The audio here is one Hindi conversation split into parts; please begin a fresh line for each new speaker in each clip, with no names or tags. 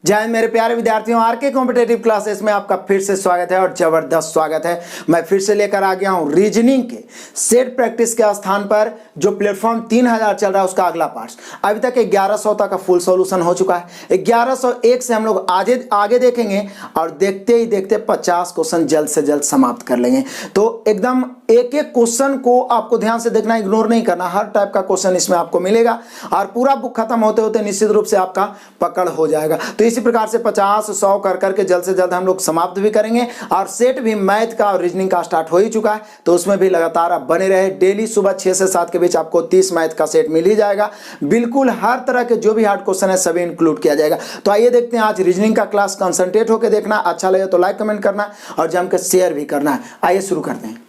जय हिंद मेरे प्यारे विद्यार्थियों, आर के कॉम्पिटेटिव क्लासेस में आपका फिर से स्वागत है और जबरदस्त स्वागत है। मैं फिर से लेकर आ गया हूं रीजनिंग के सेट प्रैक्टिस के स्थान पर जो प्लेटफॉर्म 3000 चल रहा है उसका अगला पार्ट। अभी तक 1100 तक का फुल सॉल्यूशन हो चुका है। 1101 से हम लोग आगे देखेंगे और देखते ही देखते 50 क्वेश्चन जल्द से जल्द समाप्त कर लेंगे। तो एकदम एक एक क्वेश्चन को आपको ध्यान से देखना, इग्नोर नहीं करना। हर टाइप का क्वेश्चन इसमें आपको मिलेगा और पूरा बुक खत्म होते होते निश्चित रूप से आपका पकड़ हो जाएगा। तो इसी प्रकार से 50 100 कर करके जल्द से जल्द हम लोग समाप्त भी करेंगे। और सेट भी मैथ का और रीजनिंग का स्टार्ट हो ही चुका है, तो उसमें भी लगातार आप बने रहे। डेली सुबह 6 से 7 के बीच आपको 30 मैथ का सेट मिल ही जाएगा। बिल्कुल हर तरह के जो भी हार्ड क्वेश्चन है सभी इंक्लूड किया जाएगा। तो आइए देखते हैं आज रीजनिंग का क्लास। कंसंट्रेट होकर देखना, अच्छा लगे तो लाइक कमेंट करना और जम के शेयर भी करना है। आइए शुरू करते हैं।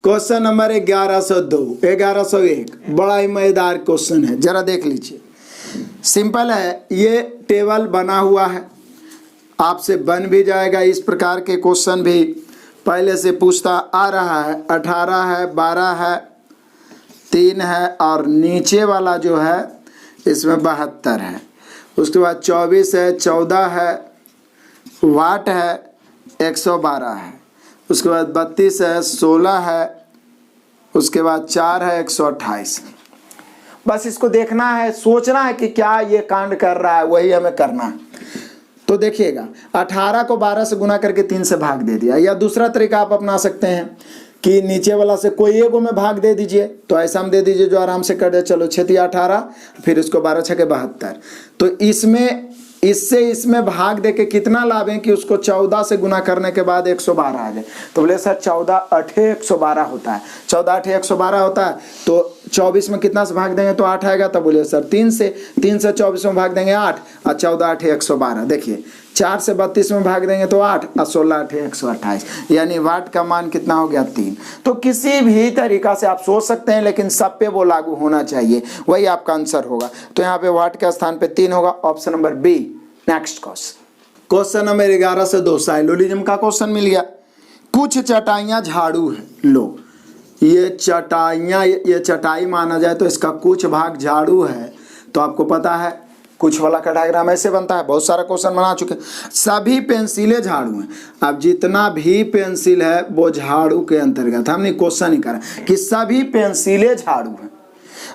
क्वेश्चन नंबर 1102 1101 बड़ा ही मजेदार क्वेश्चन है, जरा देख लीजिए। सिंपल है, ये टेबल बना हुआ है, आपसे बन भी जाएगा। इस प्रकार के क्वेश्चन भी पहले से पूछता आ रहा है। 18 है, 12 है, 3 है और नीचे वाला जो है इसमें 72 है। उसके बाद 24 है, 14 है, वाट है, 112 है। उसके बाद 32 है, 16 है, उसके बाद 4 है, 128। बस इसको देखना है, सोचना है कि क्या ये कांड कर रहा है, वही हमें करना है। तो देखिएगा, 18 को 12 से गुना करके 3 से भाग दे दिया। या दूसरा तरीका आप अपना सकते हैं कि नीचे वाला से कोई एगो में भाग दे दीजिए। तो ऐसा हम दे दीजिए जो आराम से कर दे। चलो 6 18, फिर इसको 12 6 72। तो इसमें भाग दे के कितना लाभ है कि उसको 14 से गुना करने के बाद 112 आ जाए। तो बोले सर 14 8 112 होता है। 14 8 112 होता है। तो 24 में कितना से भाग देंगे तो 8 आएगा। तब बोले सर 3 से 24 में भाग देंगे 8 और 14 8 112। देखिए 4 से 32 में भाग देंगे तो 8 और 16 8 128, यानी वाट का मान कितना हो गया 3। तो किसी भी तरीका से आप सोच सकते हैं, लेकिन सब पे वो लागू होना चाहिए, वही आपका आंसर होगा। तो यहाँ पे वाट के स्थान पे 3 होगा, option number B. Next question number 1102 syllogism का क्वेश्चन मिल गया। कुछ चटाइयाँ झाड़ू है। लो ये चटाई माना जाए तो इसका कुछ भाग झाड़ू है। तो आपको पता है कुछ वाला का डायग्राम ऐसे बनता है। बहुत सारा क्वेश्चन बना चुके। सभी पेंसिलें झाड़ू हैं। अब जितना भी पेंसिल है वो झाड़ू के अंतर्गत, हमने क्वेश्चन ही करा कि सभी पेंसिलें झाड़ू हैं।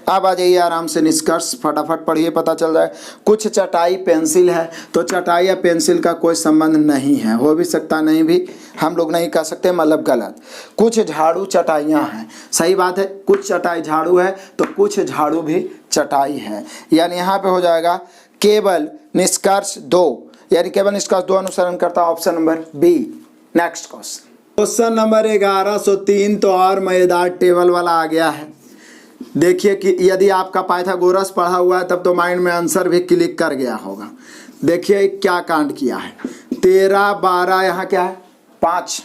अब आ जाइए आराम से निष्कर्ष फटाफट पढ़िए, पता चल जाए। कुछ चटाई पेंसिल है, तो चटाई या पेंसिल का कोई संबंध नहीं है। हो भी सकता, नहीं भी, हम लोग नहीं कह सकते, मतलब गलत। कुछ झाड़ू चटाइयाँ हैं, सही बात है। कुछ चटाई झाड़ू है तो कुछ झाड़ू भी चटाई है, यानी यहाँ पे हो जाएगा केवल निष्कर्ष 2, यानी केवल निष्कर्ष 2 अनुसरण करता, option number B. Next question number 1103 तो और मजेदार टेबल वाला आ गया है। देखिए कि यदि आपका पाइथागोरस पढ़ा हुआ है तब तो माइंड में आंसर भी क्लिक कर गया होगा। देखिए क्या कांड किया है। 13 12 यहाँ क्या है 5,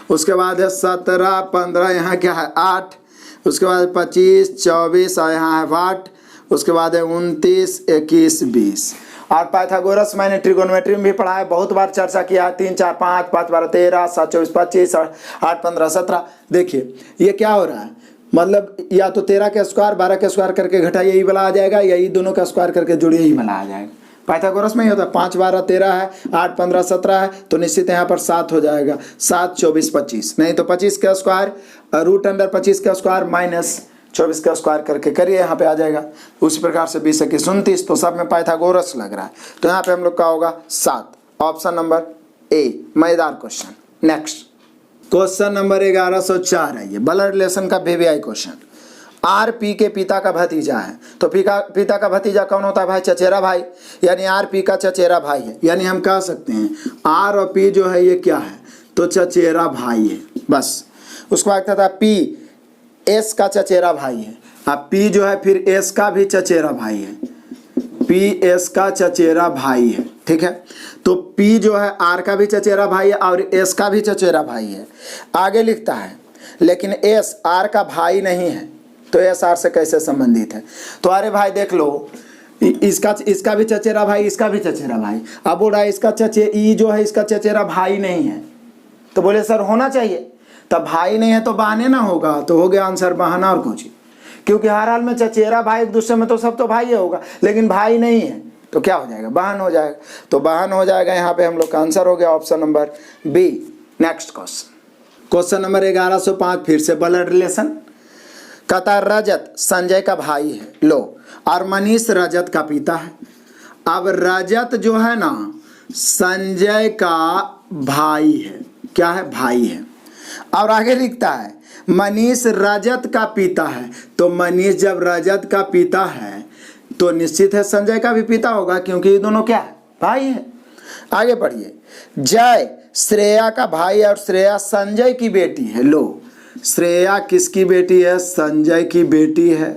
उसके बाद है 17 15 यहाँ क्या है 8, उसके बाद 25 24 और यहाँ है वाट, उसके बाद है 29 21 20। और पाइथागोरस मैंने ट्रिगोनोमेट्री में भी पढ़ा है, बहुत बार चर्चा किया है। 3 4 5 5 12 13 7 24 25 और 8 15 17। देखिए ये क्या हो रहा है, मतलब या तो 13 के स्क्वायर 12 के स्क्वायर करके घटाइए यही वाला आ जाएगा, या ये दोनों का स्क्वायर करके जोड़िए यही वाला आ जाएगा। पाइथागोरस में ही होता है। 5 12 13 है, 8 15 17 है, तो निश्चित यहाँ पर 7 हो जाएगा। 7 24 25, नहीं तो 25 का स्क्वायर रूट अंडर 25 का स्क्वायर माइनस 24 का स्क्वायर करके करिए, यहाँ पे आ जाएगा। उसी प्रकार से 20 21 29, तो सब में पाइथागोरस लग रहा है। तो यहाँ पे हम लोग का होगा 7, ऑप्शन नंबर ए। मजेदार क्वेश्चन। नेक्स्ट क्वेश्चन नंबर 1104 है, ये ब्लड रिलेशन का वीवीआई क्वेश्चन। आर पी के पिता का भतीजा है। तो पिता का भतीजा कौन होता है भाई? चचेरा भाई, यानी आर पी का चचेरा भाई है। यानी हम कह सकते हैं आर और पी जो है ये क्या है, तो चचेरा भाई है। बस उसके बाद कहता है पी एस का चचेरा भाई है। अब पी जो है फिर एस का भी चचेरा भाई है। पी एस का चचेरा भाई है, ठीक है। तो पी जो है आर का भी चचेरा भाई है और एस का भी चचेरा भाई है। आगे लिखता है लेकिन एस आर का भाई नहीं है, तो एस आर से कैसे संबंधित है? तो अरे भाई देख लो, इसका भी चचेरा भाई, इसका भी चचेरा भाई। अब बोल रहा है इसका ई जो है इसका चचेरा भाई नहीं है। तो बोले सर होना चाहिए, तब भाई नहीं है तो बहाने ना होगा, तो हो गया आंसर बहाना और कुछ। क्योंकि हर हाल में चचेरा भाई एक दूसरे में तो सब तो भाई होगा, लेकिन भाई नहीं है। तो क्या हो जाएगा, बहन हो जाएगा। तो बहन हो जाएगा, यहाँ पे हम लोग का आंसर हो गया option number B. Next question number 1105 फिर से ब्लड रिलेशन। कहता है रजत संजय का भाई है, लो, और मनीष रजत का पिता है। अब रजत जो है ना संजय का भाई है, क्या है, भाई है। और आगे लिखता है मनीष रजत का पिता है, तो मनीष जब रजत का पिता है तो निश्चित है संजय का भी पिता होगा, क्योंकि ये दोनों क्या है, भाई है। आगे पढ़िए, जय श्रेया का भाई है और श्रेया संजय की बेटी है। लो, श्रेया किसकी बेटी है, संजय की बेटी है,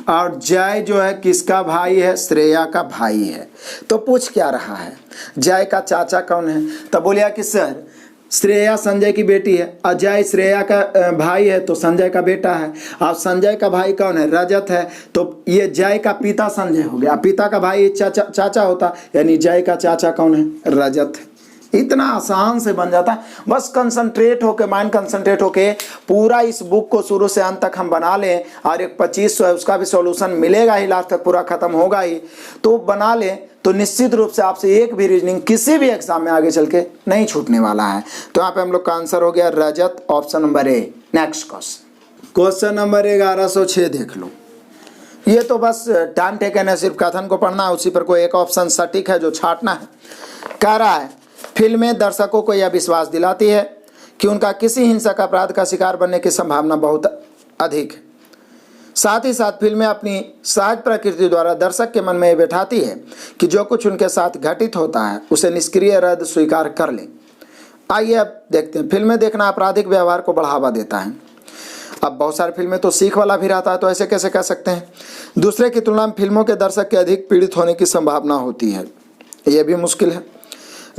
और जय जो है किसका भाई है, श्रेया का भाई है। तो पूछ क्या रहा है, जय का चाचा कौन है, तब बोलिया कि सर श्रेया संजय की बेटी है, अजय श्रेया का भाई है तो संजय का बेटा है, और संजय का भाई कौन है, रजत है, तो ये जय का पिता संजय हो गया, पिता का भाई चाचा होता, यानी जय का चाचा कौन है, रजत है। इतना आसान से बन जाता है, बस कंसंट्रेट होके, माइंड कंसंट्रेट होके पूरा इस बुक को शुरू से अंत तक हम बना लें, और एक 2500 है उसका भी सॉल्यूशन मिलेगा ही, लास्ट तक पूरा खत्म होगा ही, तो बना लें तो निश्चित रूप से आपसे एक भी रीजनिंग किसी भी एग्जाम में आगे चल के नहीं छूटने वाला है। तो यहाँ पे हम लोग का आंसर हो गया Rajat, option number A. Next question number 1106 देख लो। ये तो बस टाइम टेकन है, सिर्फ कथन को पढ़ना है, उसी पर कोई एक ऑप्शन सटीक है जो छांटना है। कह रहा है फिल्में दर्शकों को यह विश्वास दिलाती है कि उनका किसी हिंसक अपराध का शिकार बनने की संभावना बहुत अधिक है। साथ ही साथ फिल्में अपनी सहज प्रकृति द्वारा दर्शक के मन में ये बैठाती है कि जो कुछ उनके साथ घटित होता है उसे निष्क्रिय रद्द स्वीकार कर ले। आइए अब देखते हैं, फिल्में देखना आपराधिक व्यवहार को बढ़ावा देता है। अब बहुत सारी फिल्में तो सीख वाला भी रहता है, तो ऐसे कैसे कह सकते हैं। दूसरे की तुलना में फिल्मों के दर्शक के अधिक पीड़ित होने की संभावना होती है, ये भी मुश्किल है।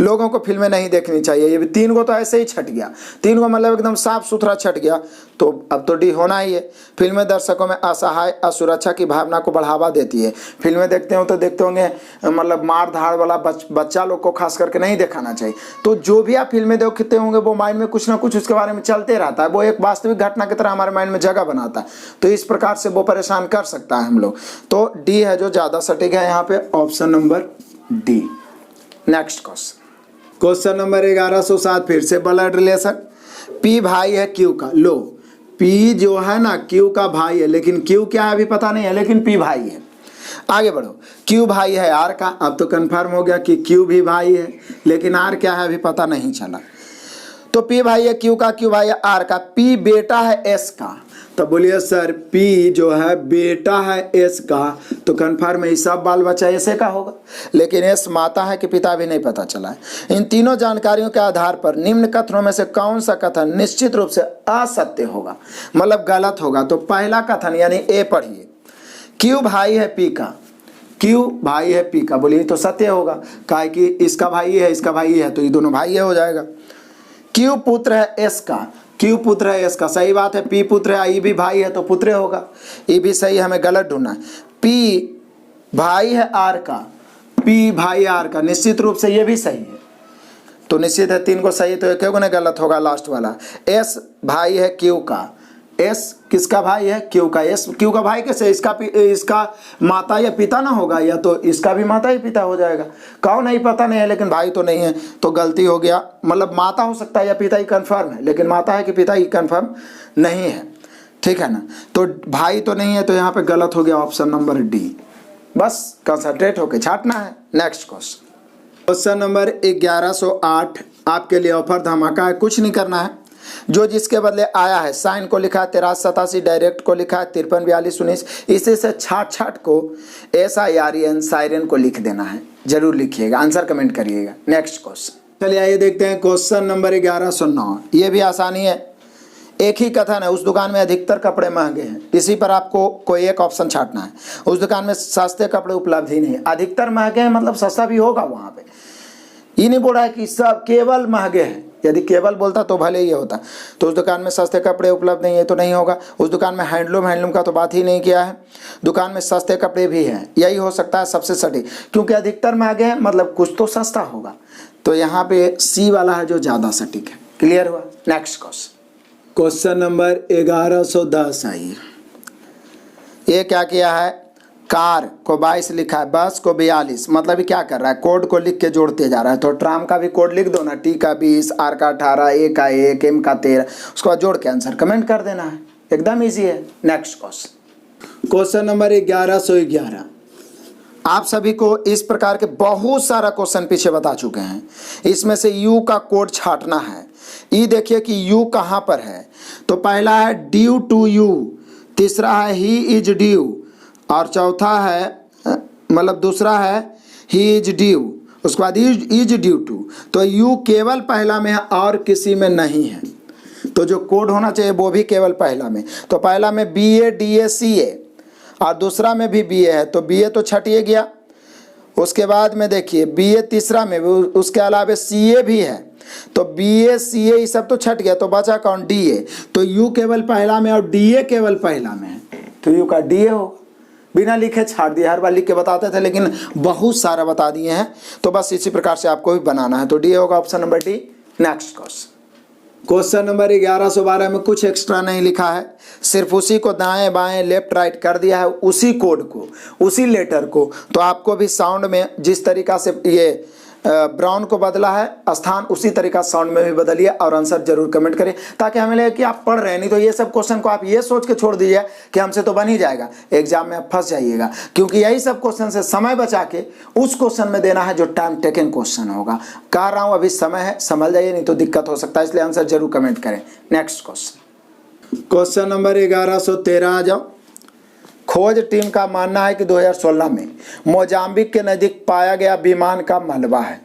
लोगों को फिल्में नहीं देखनी चाहिए, ये भी 3 को तो ऐसे ही छट गया, 3 को मतलब एकदम साफ सुथरा छट गया, तो अब तो डी होना ही है। फिल्में दर्शकों में असहाय असुरक्षा की भावना को बढ़ावा देती है। फिल्में देखते हो तो देखते होंगे मतलब मार धाड़ वाला बच्चा लोग को खास करके नहीं दिखाना चाहिए। तो जो भी आप फिल्में देखते होंगे वो माइंड में कुछ ना कुछ उसके बारे में चलते रहता है, वो एक वास्तविक घटना की तरह हमारे माइंड में जगह बनाता है, तो इस प्रकार से वो परेशान कर सकता है हम लोग। तो डी है जो ज़्यादा सटीक है यहाँ पे, option number D. Next question number 1107 फिर से ब्लड रिलेशन। पी भाई है क्यू का, लो, पी जो है ना क्यू का भाई है, लेकिन क्यू क्या है अभी पता नहीं है, लेकिन पी भाई है। आगे बढ़ो, क्यू भाई है आर का, अब तो कंफर्म हो गया कि क्यू भी भाई है, लेकिन आर क्या है अभी पता नहीं चला। तो पी भाई है क्यू का, क्यू भाई है आर का, पी बेटा है एस का, तो बोलिए सर पी जो है बेटा है एस का, तो कन्फर्म है सब बाल बच्चा ऐसे का होगा, लेकिन एस माता है कि पिता भी नहीं पता चला है। इन तीनों जानकारियों के आधार पर निम्न कथनों में से कौन सा कथन निश्चित रूप से असत्य होगा, मतलब गलत होगा। तो पहला कथन यानी ए पढ़िए, क्यू भाई है पी का, क्यू भाई है पी का, बोलिए तो सत्य होगा, काहे कि इसका भाई है इसका भाई है, तो ये दोनों भाई हो जाएगा। क्यू पुत्र है एस का, क्यू पुत्र है एस का, सही बात है। पी पुत्र है, ई भी भाई है तो पुत्र होगा, ये भी सही, हमें गलत ढूंढना है। पी भाई है आर का, पी भाई आर का, निश्चित रूप से ये भी सही है, तो निश्चित है 3 को सही, तो एक ने गलत होगा लास्ट वाला। एस भाई है क्यू का, एस किसका भाई है, क्यू का, एस क्यू का भाई कैसे, इसका माता या पिता ना होगा, या तो इसका भी माता या पिता हो जाएगा, कौन नहीं पता नहीं है, लेकिन भाई तो नहीं है, तो गलती हो गया। मतलब माता हो सकता है या पिता ही कंफर्म है, लेकिन माता है कि पिता ही कंफर्म नहीं है, ठीक है ना। तो भाई तो नहीं है, तो यहाँ पे गलत हो गया, ऑप्शन नंबर डी। बस कंसंट्रेट होके छाटना है। नेक्स्ट क्वेश्चन नंबर 1108 आपके लिए ऑफर धमाका है, कुछ नहीं करना है, जो जिसके बदले आया है साइन को लिखा है 8387, डायरेक्ट को लिखा है 534219, इसी से छाट को SIREN साइरन को लिख देना है, जरूर लिखिएगा, आंसर कमेंट करिएगा। नेक्स्ट क्वेश्चन, चलिए आइए देखते हैं क्वेश्चन नंबर 1109। ये भी आसानी है, एक ही कथन है, उस दुकान में अधिकतर कपड़े महंगे हैं, इसी पर आपको कोई एक ऑप्शन छाटना है। उस दुकान में सस्ते कपड़े उपलब्ध ही नहीं, अधिकतर महंगे हैं मतलब सस्ता भी होगा वहाँ पे, ये नहीं बोल रहा है कि सब केवल महंगे हैं, यदि केवल बोलता तो भले ही होता। तो उस दुकान में सस्ते कपड़े उपलब्ध नहीं है तो नहीं होगा, उस दुकान में हैंडलूम का तो बात ही नहीं किया है, दुकान में सस्ते कपड़े भी हैं, यही हो सकता है सबसे सटीक, क्योंकि अधिकतर महंगे हैं मतलब कुछ तो सस्ता होगा, तो यहाँ पे सी वाला है जो ज़्यादा सटीक है। क्लियर हुआ। नेक्स्ट क्वेश्चन नंबर 1110 आइए, ये क्या किया है, कार को 22 लिखा है, बस को 42, मतलब ये क्या कर रहा है, कोड को लिख के जोड़ते जा रहा है। तो ट्राम का भी कोड लिख दो ना, टी का 20, आर का 18, ए का 1, एम का 13, उसको बाद जोड़ के आंसर कमेंट कर देना है, एकदम ईजी है। Next question number 1111। आप सभी को इस प्रकार के बहुत सारा क्वेश्चन पीछे बता चुके हैं, इसमें से यू का कोड छांटना है। ई देखिए कि यू कहाँ पर है, तो पहला है ड्यू टू यू, तीसरा है ही इज ड्यू, और चौथा है मतलब दूसरा है ही इज ड्यू, उसके बाद इज ड्यू टू। तो यू केवल पहला में है और किसी में नहीं है, तो जो कोड होना चाहिए वो भी केवल पहला में। तो पहला में बी ए डी ए सी ए, और दूसरा में भी बी ए है, तो बी ए तो छटिए गया। उसके बाद में देखिए बी ए तीसरा में, उसके अलावा सी ए भी है, तो बी ए सी ए ये सब तो छट गया, तो बचा कौन, डी ए। तो यू केवल पहला में और डी ए केवल पहला में है, तो यू का डी ए होगा। बिना लिखे छाड़ दिया, हर बार लिख के बताते थे लेकिन बहुत सारा बता दिए हैं, तो बस इसी प्रकार से आपको भी बनाना है, तो डी होगा option number D. Next question number 1112 में कुछ एक्स्ट्रा नहीं लिखा है, सिर्फ उसी को दाएं बाएं लेफ्ट राइट कर दिया है, उसी कोड को, उसी लेटर को। तो आपको भी साउंड में जिस तरीका से ये ब्राउन को बदला है स्थान, उसी तरीका साउंड में भी बदलिए और आंसर जरूर कमेंट करें, ताकि हमें लगे कि आप पढ़ रहे हैं। नहीं तो ये सब क्वेश्चन को आप ये सोच के छोड़ दीजिए कि हमसे तो बन ही जाएगा, एग्जाम में आप फंस जाइएगा, क्योंकि यही सब क्वेश्चन से समय बचा के उस क्वेश्चन में देना है जो टाइम टेकिंग क्वेश्चन होगा। कह रहा हूँ अभी समय है, संभल जाइए, नहीं तो दिक्कत हो सकता है, इसलिए आंसर जरूर कमेंट करें। नेक्स्ट क्वेश्चन नंबर 1113 आ जाओ। खोज टीम का मानना है कि 2016 में मोजाम्बिक के नज़दीक पाया गया विमान का मलबा है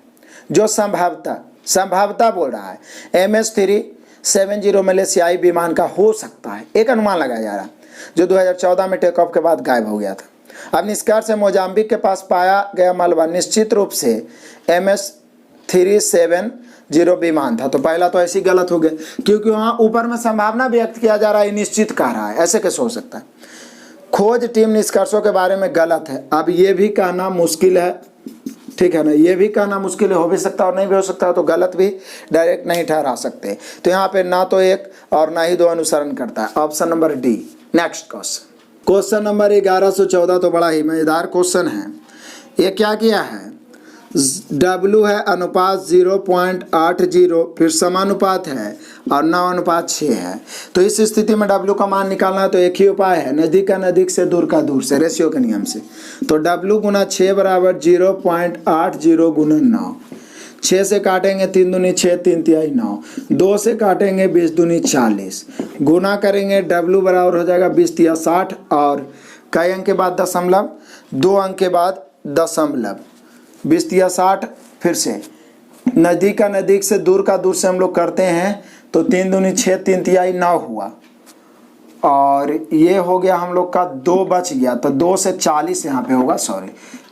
जो संभवतः बोल रहा है MS-370 मलेशियाई विमान का हो सकता है। एक अनुमान लगाया जा रहा है जो 2014 में टेक ऑफ के बाद गायब हो गया था। अब निष्कर्ष है मोजाम्बिक के पास पाया गया मलबा निश्चित रूप से MS-370 विमान था। तो पहला तो ऐसी गलत हो गया, क्योंकि वहाँ ऊपर में संभावना व्यक्त किया जा रहा है, निश्चित कह रहा है, ऐसे कैसे हो सकता है। खोज टीम निष्कर्षों के बारे में गलत है। अब ये भी कहना मुश्किल है, ठीक है ना, ये भी कहना मुश्किल है, हो भी सकता है और नहीं भी हो सकता, तो गलत भी डायरेक्ट नहीं ठहरा सकते। तो यहाँ पे ना तो एक और ना ही दो अनुसरण करता है, option number D. Next question number 1114 तो बड़ा ही मजेदार क्वेश्चन है। ये क्या किया है, W है अनुपात 0.80, फिर समानुपात है और 9:6 है। तो इस स्थिति में W का मान निकालना है, तो एक ही उपाय है, नज़दीक का नज़दीक से दूर का दूर से, रेशियो के नियम से। तो W गुना 6 बराबर 0.80 गुना 9, 6 से काटेंगे 3 दूनी 6, 3 तिहाई 9, 2 से काटेंगे 20 दूनी 40, गुना करेंगे W बराबर हो जाएगा 20 तिया 60, और कई अंक के बाद दशमलव, 2 अंक के बाद दशमलव, 20 तिया 60, फिर से नज़दीक का नज़दीक से दूर का दूर से हम लोग करते हैं, तो 3 दूनी 6, 3 तिहाई 9 हुआ, और ये हो गया हम लोग का 2 बच गया, तो 2 से 40 यहाँ पे होगा, सॉरी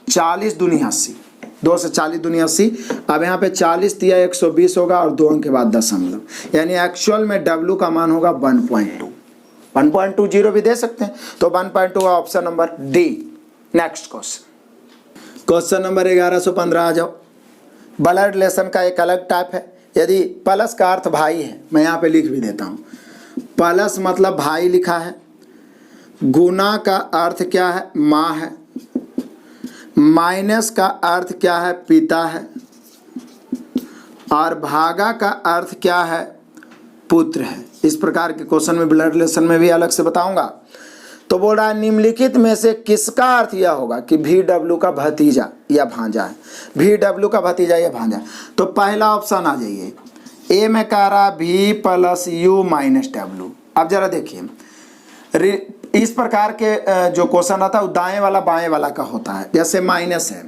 40 दूनी 80, 2 से 40 दूनी 80। अब यहाँ पे 40 तिया 120 होगा और 2 अंक के बाद दशमलव, यानी एक्चुअल में W का मान होगा 1.2, 1.20 भी दे सकते हैं, तो 1.2 option number D. Next question number 1115 आ जाओ। ब्लड रिलेशन का एक अलग टाइप है। यदि प्लस का अर्थ भाई है, मैं यहाँ पे लिख भी देता हूँ, प्लस मतलब भाई लिखा है, गुना का अर्थ क्या है, माँ है, माइनस का अर्थ क्या है, पिता है, और भागा का अर्थ क्या है, पुत्र है। इस प्रकार के क्वेश्चन में ब्लड रिलेशन में भी अलग से बताऊंगा। तो बोल रहा है निम्नलिखित में से किसका अर्थ यह होगा कि VW का भतीजा या भांजा है, VW का भतीजा या भांजा। तो पहला ऑप्शन आ जाइए, ए में कह रहा V + U - W। अब जरा देखिए, इस प्रकार के जो क्वेश्चन आता है वो दाएं वाला बाएं वाला का होता है। जैसे माइनस है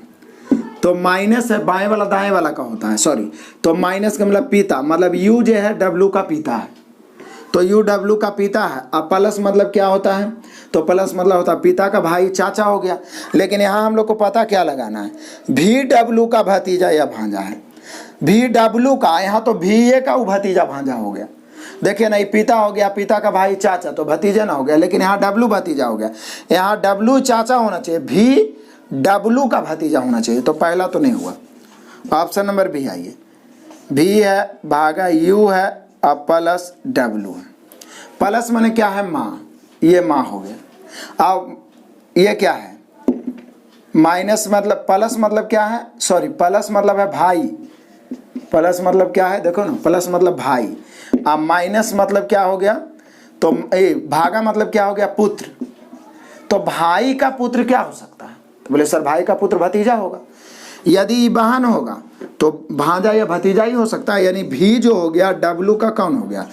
तो माइनस है, बाएं वाला दाएं वाला का होता है, सॉरी, तो माइनस का मतलब पिता, मतलब U जो है W का पिता है, तो U W का पिता है। अब प्लस मतलब क्या होता है, तो प्लस मतलब होता है पिता का भाई, चाचा हो गया। लेकिन यहाँ हम लोग को पता क्या लगाना है, VW का भतीजा या भांजा है, VW का, यहाँ तो VA का वो भतीजा भांजा हो गया। देखिए ना, ये पिता हो गया, पिता का भाई चाचा, तो भतीजा ना हो गया, लेकिन यहाँ W भतीजा हो गया। यहाँ W चाचा होना चाहिए, VW का भतीजा होना चाहिए, तो पहला तो नहीं हुआ। ऑप्शन नंबर बी आइए, V है भागा U है और प्लस W है। प्लस माने क्या है, माँ, ये माँ हो गया। अब ये क्या है, माइनस मतलब प्लस मतलब क्या है, सॉरी प्लस मतलब है भाई, प्लस मतलब क्या है देखो ना, प्लस मतलब भाई। अब माइनस मतलब क्या हो गया, तो भागा मतलब क्या हो गया, पुत्र। तो भाई का पुत्र क्या हो सकता है, तो बोले सर भाई का पुत्र भतीजा होगा। यदि बहन होगा तो भांजा या भतीजा ही हो सकता है, यानी भी जो हो गया डब्लू का कौन हो गया,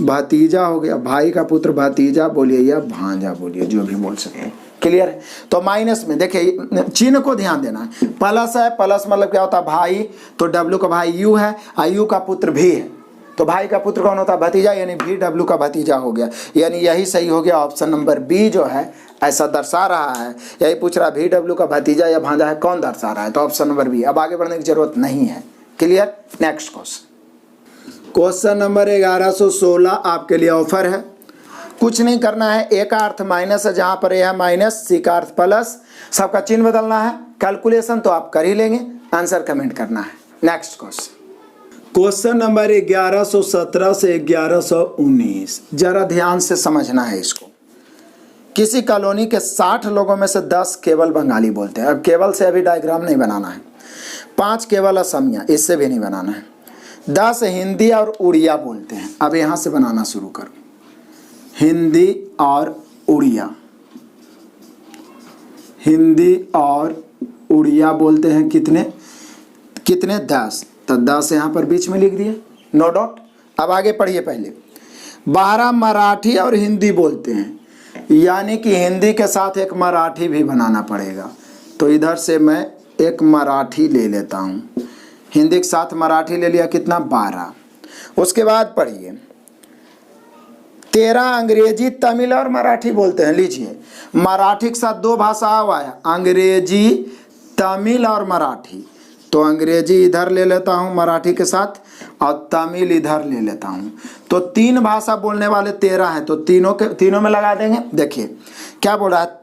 भतीजा हो गया। भाई का पुत्र भतीजा बोलिए या भांजा बोलिए, जो भी बोल सकते हैं। क्लियर है। तो माइनस में देखिए चिन्ह को ध्यान देना है, प्लस है, प्लस मतलब क्या होता है भाई, तो डब्लू का भाई यू है, यू का पुत्र भी है, तो भाई का पुत्र कौन होता है, भतीजा, यानी भी डब्लू का भतीजा हो गया। यानी यही सही हो गया, ऑप्शन नंबर बी जो है ऐसा दर्शा रहा है। यही पूछ रहा है भी डब्लू का भतीजा या भांजा है, कौन दर्शा रहा है, तो ऑप्शन नंबर बी। अब आगे बढ़ने की जरूरत नहीं है। Clear. Next question, question number 1116 आपके लिए ऑफर है। कुछ नहीं करना है, ए का अर्थ माइनस है, जहां पर ए है माइनस, सी का अर्थ प्लस, सबका चिन्ह बदलना है। कैलकुलेशन तो आप कर ही लेंगे, आंसर कमेंट करना है। नेक्स्ट क्वेश्चन, क्वेश्चन नंबर 1117 से 1119, जरा ध्यान से समझना है इसको। किसी कॉलोनी के 60 लोगों में से 10 केवल बंगाली बोलते हैं। अब केवल से अभी डायग्राम नहीं बनाना है। 5 केवल असमिया, इससे भी नहीं बनाना है। 10 हिंदी और उड़िया बोलते हैं। अब यहाँ से बनाना शुरू करो, हिंदी और उड़िया, हिंदी और उड़िया बोलते हैं। कितने कितने, 10, तो 10 यहाँ पर बीच में लिख दिए, नो डॉट। अब आगे पढ़िए पहले। 12 मराठी और हिंदी बोलते हैं, यानी कि हिंदी के साथ एक मराठी भी बनाना पड़ेगा। तो इधर से मैं एक मराठी ले लेता हूँ, हिंदी के साथ मराठी ले लिया, कितना, 12। उसके बाद पढ़िए 13 अंग्रेजी, तमिल और मराठी बोलते हैं। लीजिए मराठी के साथ 2 भाषा आया, अंग्रेजी, तमिल और मराठी। तो अंग्रेजी इधर ले लेता हूँ मराठी के साथ, और तमिल इधर ले लेता हूँ। तो 3 भाषा बोलने वाले 13 हैं, तो तीनों में लगा देंगे। देखिए क्या बोल रहा है,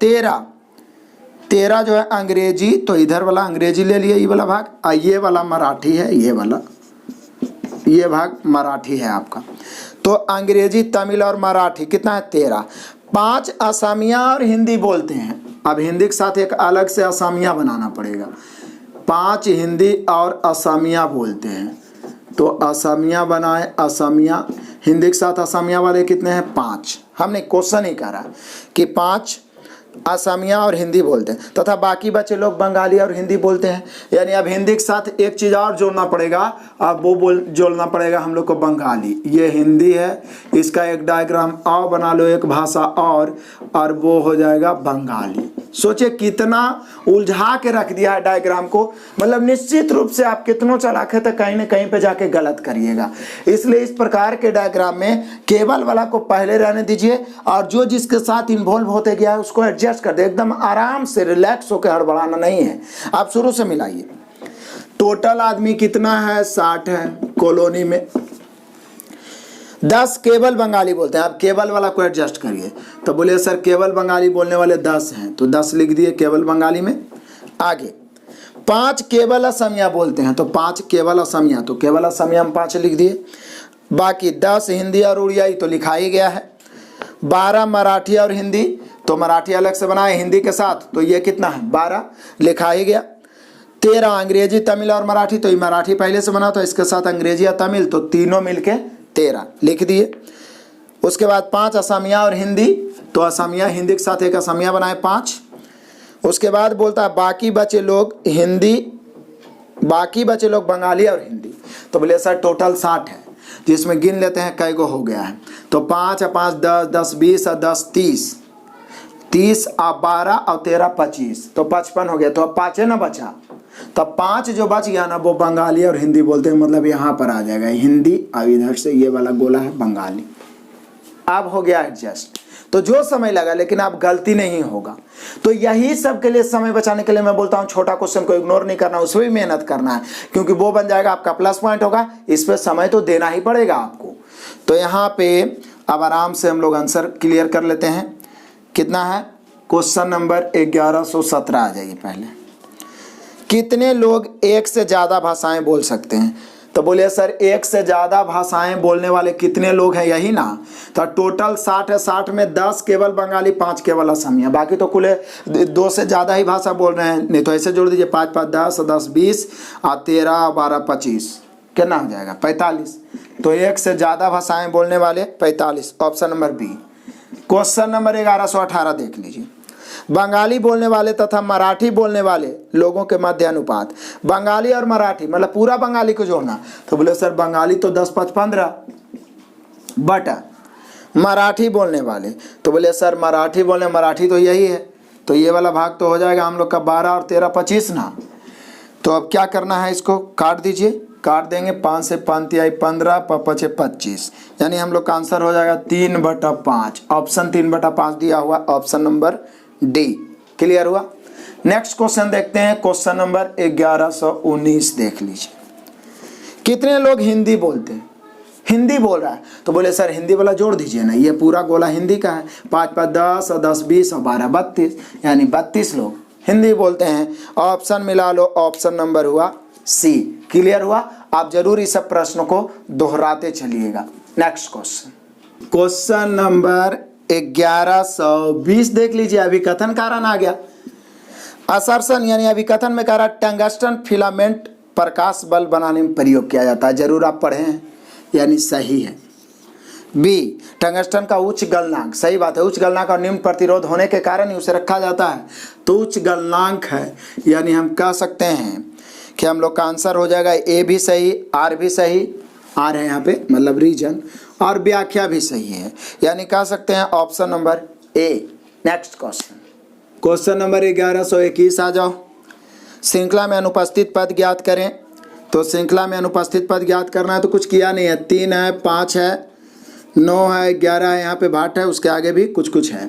13 जो है अंग्रेजी, तो इधर वाला अंग्रेजी ले लिए, ये वाला भाग, और ये वाला मराठी है, ये भाग मराठी है आपका। तो अंग्रेजी, तमिल और मराठी कितना है, 13। 5 असमिया और हिंदी बोलते हैं। अब हिंदी के साथ एक अलग से असमिया बनाना पड़ेगा। 5 हिंदी और असमिया बोलते हैं, तो असमिया बनाए, असमिया, हिंदी के साथ असमिया वाले कितने हैं, 5। हमने क्वेश्चन ही करा कि 5 असमिया और हिंदी बोलते हैं, तथा बाकी बच्चे लोग बंगाली और हिंदी बोलते हैं। यानी अब हिंदी के साथ एक चीज़ और जोड़ना पड़ेगा, अब वो जोड़ना पड़ेगा हम लोग को बंगाली। ये हिंदी है, इसका एक डायग्राम और बना लो, एक भाषा और वो हो जाएगा बंगाली। सोचिए कितना उलझा के रख दिया है डायग्राम को। मतलब निश्चित रूप से आप कितनों चालाक है तो कहीं ना कहीं पे जाके गलत करिएगा। इसलिए इस प्रकार के डायग्राम में केवल वाला को पहले रहने दीजिए, और जो जिसके साथ इन्वॉल्व होते गया है उसको एडजस्ट कर दे। एकदम आराम से रिलैक्स होकर हड़बड़ाना नहीं है। आप शुरू से मिलाइए। टोटल आदमी कितना है, 60 है कॉलोनी में। 10 केवल बंगाली बोलते हैं। आप केवल वाला को एडजस्ट करिए। तो बोलिए सर केवल बंगाली बोलने वाले 10 हैं, तो 10 लिख दिए केवल बंगाली में। आगे 5 केवल असमिया बोलते हैं, तो 5 केवल असमिया, तो केवल असमिया में 5 लिख दिए। बाकी 10 हिंदी और उड़ियाई तो लिखा ही गया है। 12 मराठी और हिंदी, तो मराठी अलग से बनाए हिंदी के साथ, तो ये कितना है, 12 लिखा ही गया। 13 अंग्रेजी, तमिल और मराठी, तो ये मराठी पहले से बना, तो इसके साथ अंग्रेजी या तमिल, तो तीनों मिलके 13 लिख दिए। उसके बाद 5 असमिया और हिंदी, तो असमिया, हिंदी के साथ एक असमिया बनाए 5। उसके बाद बोलता है बाकी बचे लोग हिंदी, बाकी बचे लोग बंगाली और हिंदी। तो बोले सर टोटल 60 है, जिसमें गिन लेते हैं कै गो हो गया है। तो 5 और 5 10, 10 20 और 10 30, 30 और 12 और 13 25, तो 55 हो गया। तो अब 5 ना बचा, तो 5 जो बच गया ना वो बंगाली और हिंदी बोलते हैं। मतलब यहाँ पर आ जाएगा हिंदी, और इधर से ये वाला गोला है बंगाली। अब हो गया एडजस्ट। तो जो समय लगा, लेकिन आप गलती नहीं होगा। तो यही सब के लिए समय बचाने के लिए मैं बोलता हूँ छोटा क्वेश्चन को इग्नोर नहीं करना, उसमें भी मेहनत करना है, क्योंकि वो बन जाएगा आपका प्लस पॉइंट होगा। इस पर समय तो देना ही पड़ेगा आपको। तो यहाँ पे अब आराम से हम लोग आंसर क्लियर कर लेते हैं। कितना है, क्वेश्चन नंबर 1117 आ जाइए। पहले कितने लोग एक से ज़्यादा भाषाएं बोल सकते हैं, तो बोलिए सर एक से ज़्यादा भाषाएं बोलने वाले कितने लोग हैं, यही ना। तो टोटल 60 है, 60 में 10 केवल बंगाली, 5 केवल असमिया, बाकी तो कुल 2 से ज़्यादा ही भाषा बोल रहे हैं। नहीं तो ऐसे जोड़ दीजिए 5 5 10 10 20 और 13 12 25, कितना हो जाएगा 45। तो एक से ज़्यादा भाषाएं बोलने वाले 45, option number B. Question number 1118 देख लीजिए। बंगाली बोलने वाले तथा मराठी बोलने वाले लोगों के मध्य अनुपात। बंगाली और मराठी मतलब पूरा बंगाली को जोड़ना, तो बोले सर बंगाली तो 10 5 15 बटा मराठी बोलने वाले, तो बोले सर मराठी तो यही है, तो ये वाला भाग तो हो जाएगा हम लोग का 12 और 13 25 ना। तो अब क्या करना है, इसको काट दीजिए, काट देंगे 5 से 5 आई 15 5 25, यानी हम लोग का आंसर हो जाएगा 3/5। ऑप्शन 3/5 दिया हुआ, ऑप्शन नंबर डी। क्लियर हुआ। नेक्स्ट क्वेश्चन देखते हैं, क्वेश्चन नंबर 1119 देख लीजिए। कितने लोग हिंदी बोलते हैं? हिंदी बोल रहा है, तो बोले सर हिंदी वाला जोड़ दीजिए ना, ये पूरा गोला हिंदी का है। 5 5 10 और 10 20 और 12 32, यानी 32 लोग हिंदी बोलते हैं। ऑप्शन मिला लो, ऑप्शन नंबर हुआ सी। क्लियर हुआ। आप जरूर इस सब प्रश्नों को दोहराते चलिएगा। नेक्स्ट क्वेश्चन, क्वेश्चन नंबर 1120 देख लीजिए। अभिकथन कारण आ गया। असर्शन यानी अभिकथन में कह रहा टंगस्टन फिलामेंट प्रकाश बल्ब बनाने में प्रयोग किया जाता है, जरूर आप पढ़े हैं, यानी सही है। बी, टंगस्टन का उच्च गलनांक, सही बात है। उच्च गलनांक और निम्न प्रतिरोध होने के कारण ही उसे रखा जाता है, तो उच्च गलनांक है, यानी हम कह सकते हैं कि हम लोग का आंसर हो जाएगा ए भी सही, आर भी सही, आर है यहाँ पे मतलब रीजन, और व्याख्या भी सही है, यानी कह सकते हैं option number A. Next question, question number 1121 आ जाओ। श्रृंखला में अनुपस्थित पद ज्ञात करें। तो श्रृंखला में अनुपस्थित पद ज्ञात करना है, तो कुछ किया नहीं है। 3 है, 5 है, 9 है, 11 है, यहाँ पे भाट है, उसके आगे भी कुछ कुछ है।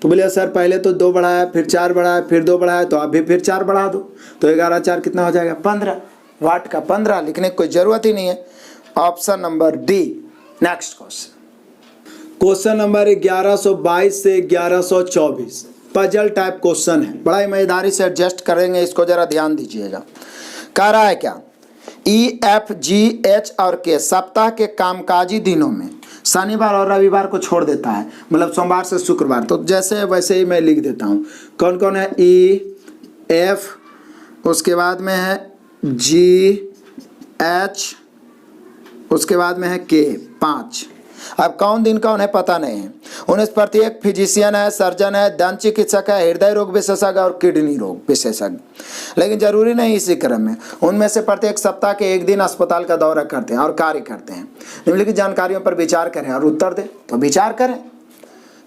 तो बोलिए सर पहले तो 2 बढ़ाया, फिर 4 बढ़ाया, फिर 2 बढ़ाया, तो आप भी फिर 4 बढ़ा दो, तो 11 4 कितना हो जाएगा 15। वाट का 15 लिखने की कोई ज़रूरत ही नहीं है, option number D. Next question, question number 1122 से 1124 पजल टाइप क्वेश्चन है, बड़ा ईमानदारी से एडजस्ट करेंगे, इसको जरा ध्यान दीजिएगा। कह रहा है क्या, ई एफ जी एच और के सप्ताह के कामकाजी दिनों में शनिवार और रविवार को छोड़ देता है, मतलब सोमवार से शुक्रवार। तो जैसे वैसे ही मैं लिख देता हूँ। कौन कौन है, ई एफ, उसके बाद में है जी एच, उसके बाद में है के, 5। अब कौन दिन कौन है पता नहीं है। उनमें प्रत्येक फिजिशियन है, सर्जन है, दंत चिकित्सक है, हृदय रोग विशेषज्ञ और किडनी रोग विशेषज्ञ, लेकिन जरूरी नहीं इसी क्रम में। उनमें से प्रत्येक सप्ताह के एक दिन अस्पताल का दौरा करते हैं और कार्य करते हैं। निम्नलिखित जानकारियों पर विचार करें और उत्तर दें। तो विचार करें।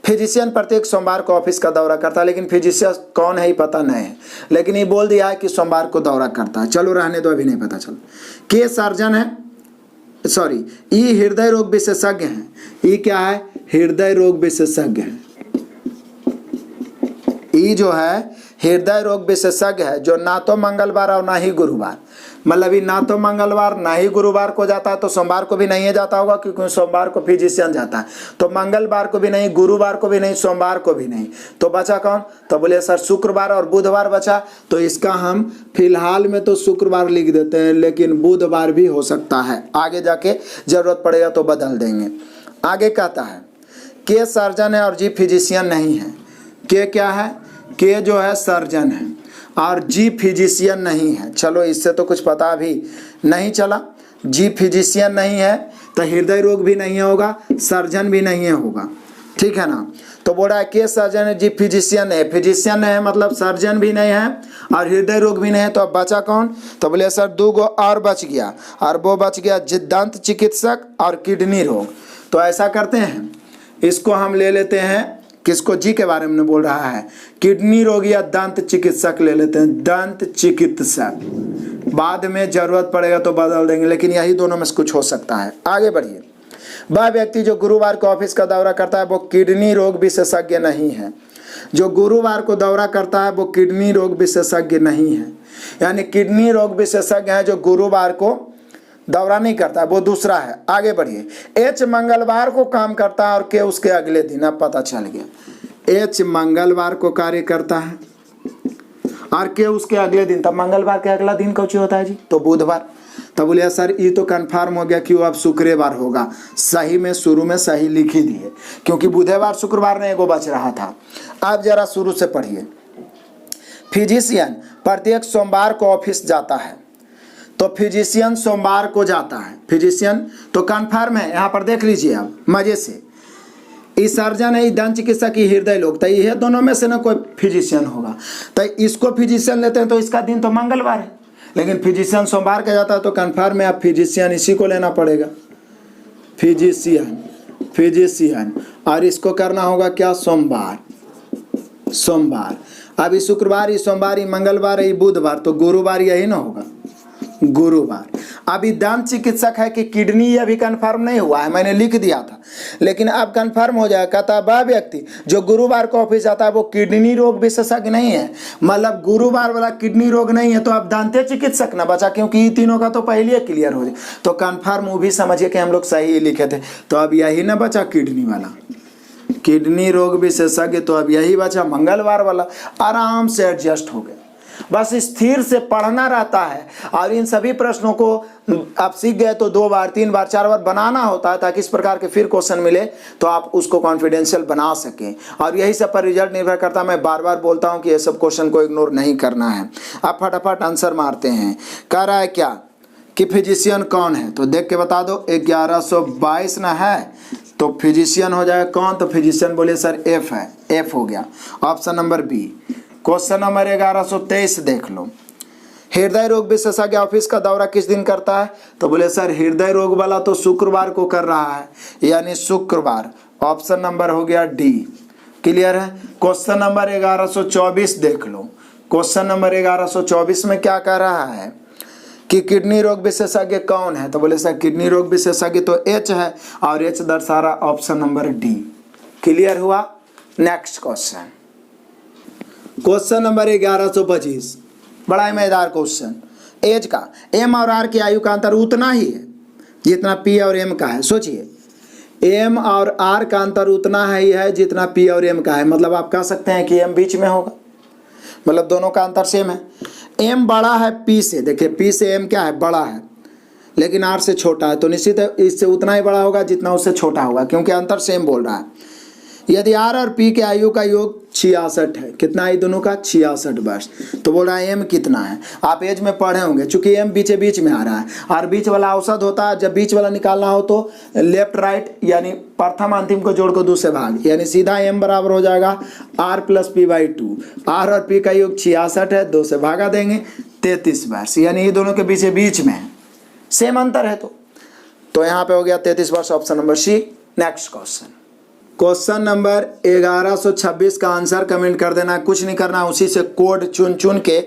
फिजिशियन प्रत्येक सोमवार को ऑफिस का दौरा करता है, लेकिन फिजिशियन कौन है ही पता नहीं है, लेकिन ये बोल दिया है कि सोमवार को दौरा करता है। चलो रहने दो, अभी नहीं पता चल। के सर्जन है, सॉरी, ई हृदय रोग विशेषज्ञ हैं। ई क्या है, हृदय रोग विशेषज्ञ है। ई जो है हृदय रोग विशेषज्ञ है, जो ना तो मंगलवार और ना ही गुरुवार, मतलब ये ना तो मंगलवार ना ही गुरुवार को जाता है, तो सोमवार को भी नहीं जाता होगा, क्योंकि सोमवार को फिजिशियन जाता है। तो मंगलवार को भी नहीं, गुरुवार को भी नहीं, सोमवार को भी नहीं, तो बचा कौन, तो बोले सर शुक्रवार और बुधवार बचा। तो इसका हम फिलहाल में तो शुक्रवार लिख देते हैं, लेकिन बुधवार भी हो सकता है, आगे जाके जरूरत पड़ेगा तो बदल देंगे। आगे कहता है के सर्जन है और जी फिजिशियन नहीं है। के क्या है, के जो है सर्जन है और जी फिजिशियन नहीं है। चलो इससे तो कुछ पता भी नहीं चला। जी फिजिशियन नहीं है तो हृदय रोग भी नहीं होगा, सर्जन भी नहीं होगा, ठीक है ना। तो बोल रहा है के सर्जन है, जी फिजिशियन है। फिजिशियन है मतलब सर्जन भी नहीं है और हृदय रोग भी नहीं है। तो अब बचा कौन, तो बोले सर 2 गो और बच गया, और वो बच गया दंत चिकित्सक और किडनी रोग। तो ऐसा करते हैं, इसको हम ले लेते हैं, किसको, जी के बारे में बोल रहा है, किडनी रोग या दंत चिकित्सक ले लेते हैं, दंत चिकित्सक। बाद में जरूरत पड़ेगा तो बदल देंगे, लेकिन यही दोनों में से कुछ हो सकता है। आगे बढ़िए। वह व्यक्ति जो गुरुवार को ऑफिस का दौरा करता है वो किडनी रोग विशेषज्ञ नहीं है। जो गुरुवार को दौरा करता है वो किडनी रोग विशेषज्ञ नहीं है, यानी किडनी रोग विशेषज्ञ है जो गुरुवार को दौरा नहीं करता है, वो दूसरा है। आगे बढ़िए। एच मंगलवार को काम करता है और के उसके अगले दिन, अब पता चल गया। एच मंगलवार को कार्य करता है और के उसके अगले दिन, तब मंगलवार के अगला दिन कौन होता है जी, तो बुधवार। तब बोले सर ये तो कन्फर्म हो गया कि वो अब शुक्रवार होगा। सही में शुरू में सही लिख ही दिए, क्योंकि बुधवार शुक्रवार में एगो बच रहा था। अब जरा शुरू से पढ़िए। फिजिशियन प्रत्येक सोमवार को ऑफिस जाता है, तो फिजिशियन सोमवार को जाता है। फिजिशियन तो कन्फर्म है, यहाँ पर देख लीजिए आप मजे से। ई सर्जन है, दंत चिकित्सक, ही हृदय लोग, तो ये दोनों में से ना कोई फिजिशियन होगा। तो इसको फिजिशियन लेते हैं तो इसका दिन तो मंगलवार है, लेकिन फिजिशियन सोमवार का जाता है तो कन्फर्म है आप फिजिशियन इसी को लेना पड़ेगा। फिजिशियन फिजिशियन और इसको करना होगा क्या, सोमवार। सोमवार अब ये शुक्रवार, ये सोमवार, ये मंगलवार, ये बुधवार, तो गुरुवार यही ना होगा, गुरुवार। अभी दंत चिकित्सक है कि किडनी अभी कंफर्म नहीं हुआ है, मैंने लिख दिया था, लेकिन अब कंफर्म हो जाएगा। कहता वह व्यक्ति जो गुरुवार को ऑफिस जाता है वो किडनी रोग विशेषज्ञ नहीं है, मतलब गुरुवार वाला किडनी रोग नहीं है, तो अब दंत चिकित्सक ना बचा, क्योंकि ये तीनों का तो पहले क्लियर हो जाए। तो कंफर्म वो भी समझिए कि हम लोग सही लिखे थे, तो अब यही ना बचा किडनी वाला, किडनी रोग विशेषज्ञ, तो अब यही बचा मंगलवार वाला। आराम से एडजस्ट हो गए, बस स्थिर से पढ़ना रहता है। और इन सभी प्रश्नों को आप सीख गए तो 2 बार 3 बार 4 बार बनाना होता है, ताकि इस प्रकार के फिर क्वेश्चन मिले तो आप उसको कॉन्फिडेंशियल बना सकें। और यही सब पर रिजल्ट निर्भर करता है। मैं बार बार बोलता हूं कि ये सब क्वेश्चन को इग्नोर नहीं करना है। आप फटाफट आंसर मारते हैं। कह रहा है क्या कि फिजिशियन कौन है, तो देख के बता दो। 1122 ना है तो फिजिशियन हो जाएगा कौन, तो फिजिशियन बोलिए सर एफ है, एफ हो गया option number B. Question number 1123 देख लो। हृदय रोग विशेषज्ञ ऑफिस का दौरा किस दिन करता है, तो बोले सर हृदय रोग वाला तो शुक्रवार को कर रहा है, यानी शुक्रवार। ऑप्शन नंबर हो गया डी। क्लियर है। क्वेश्चन नंबर 1124 देख लो। क्वेश्चन नंबर 1124 में क्या कह रहा है कि किडनी रोग विशेषज्ञ कौन है, तो बोले सर किडनी रोग विशेषज्ञ तो एच है, और एच दर्शा रहा ऑप्शन नंबर डी। क्लियर हुआ। नेक्स्ट क्वेश्चन, क्वेश्चन नंबर 1125, बड़ा ही मजेदार क्वेश्चन। एज का, एम और आर की आयु का अंतर उतना ही है जितना पी और एम का है। सोचिए, एम और आर का अंतर उतना ही है जितना पी और एम का है, मतलब आप कह सकते हैं कि एम बीच में होगा, मतलब दोनों का अंतर सेम है। एम बड़ा है पी से, देखिए पी से एम क्या है, बड़ा है, लेकिन आर से छोटा है, तो निश्चित है इससे उतना ही बड़ा होगा जितना उससे छोटा होगा, क्योंकि अंतर सेम बोल रहा है। यदि आर और पी के आयु का योग 66 है, कितना है दोनों का, 66 वर्ष, तो बोल रहा है एम कितना है। आप एज में पढ़े होंगे, चूंकि एम बीच बीच में आ रहा है, और बीच वाला औसत होता है, जब बीच वाला निकालना हो तो लेफ्ट राइट यानी प्रथम अंतिम को जोड़ को 2 से भाग, यानी सीधा एम बराबर हो जाएगा R plus P by 2। R और पी का योग 66 है, 2 से भागा देंगे 33 वर्ष, यानी ये दोनों के बीच में है, सेम अंतर है। तो यहाँ पे हो गया 33 वर्ष, option number C. Next question, question number 1126 का आंसर कमेंट कर देना है, कुछ नहीं करना, उसी से कोड चुन के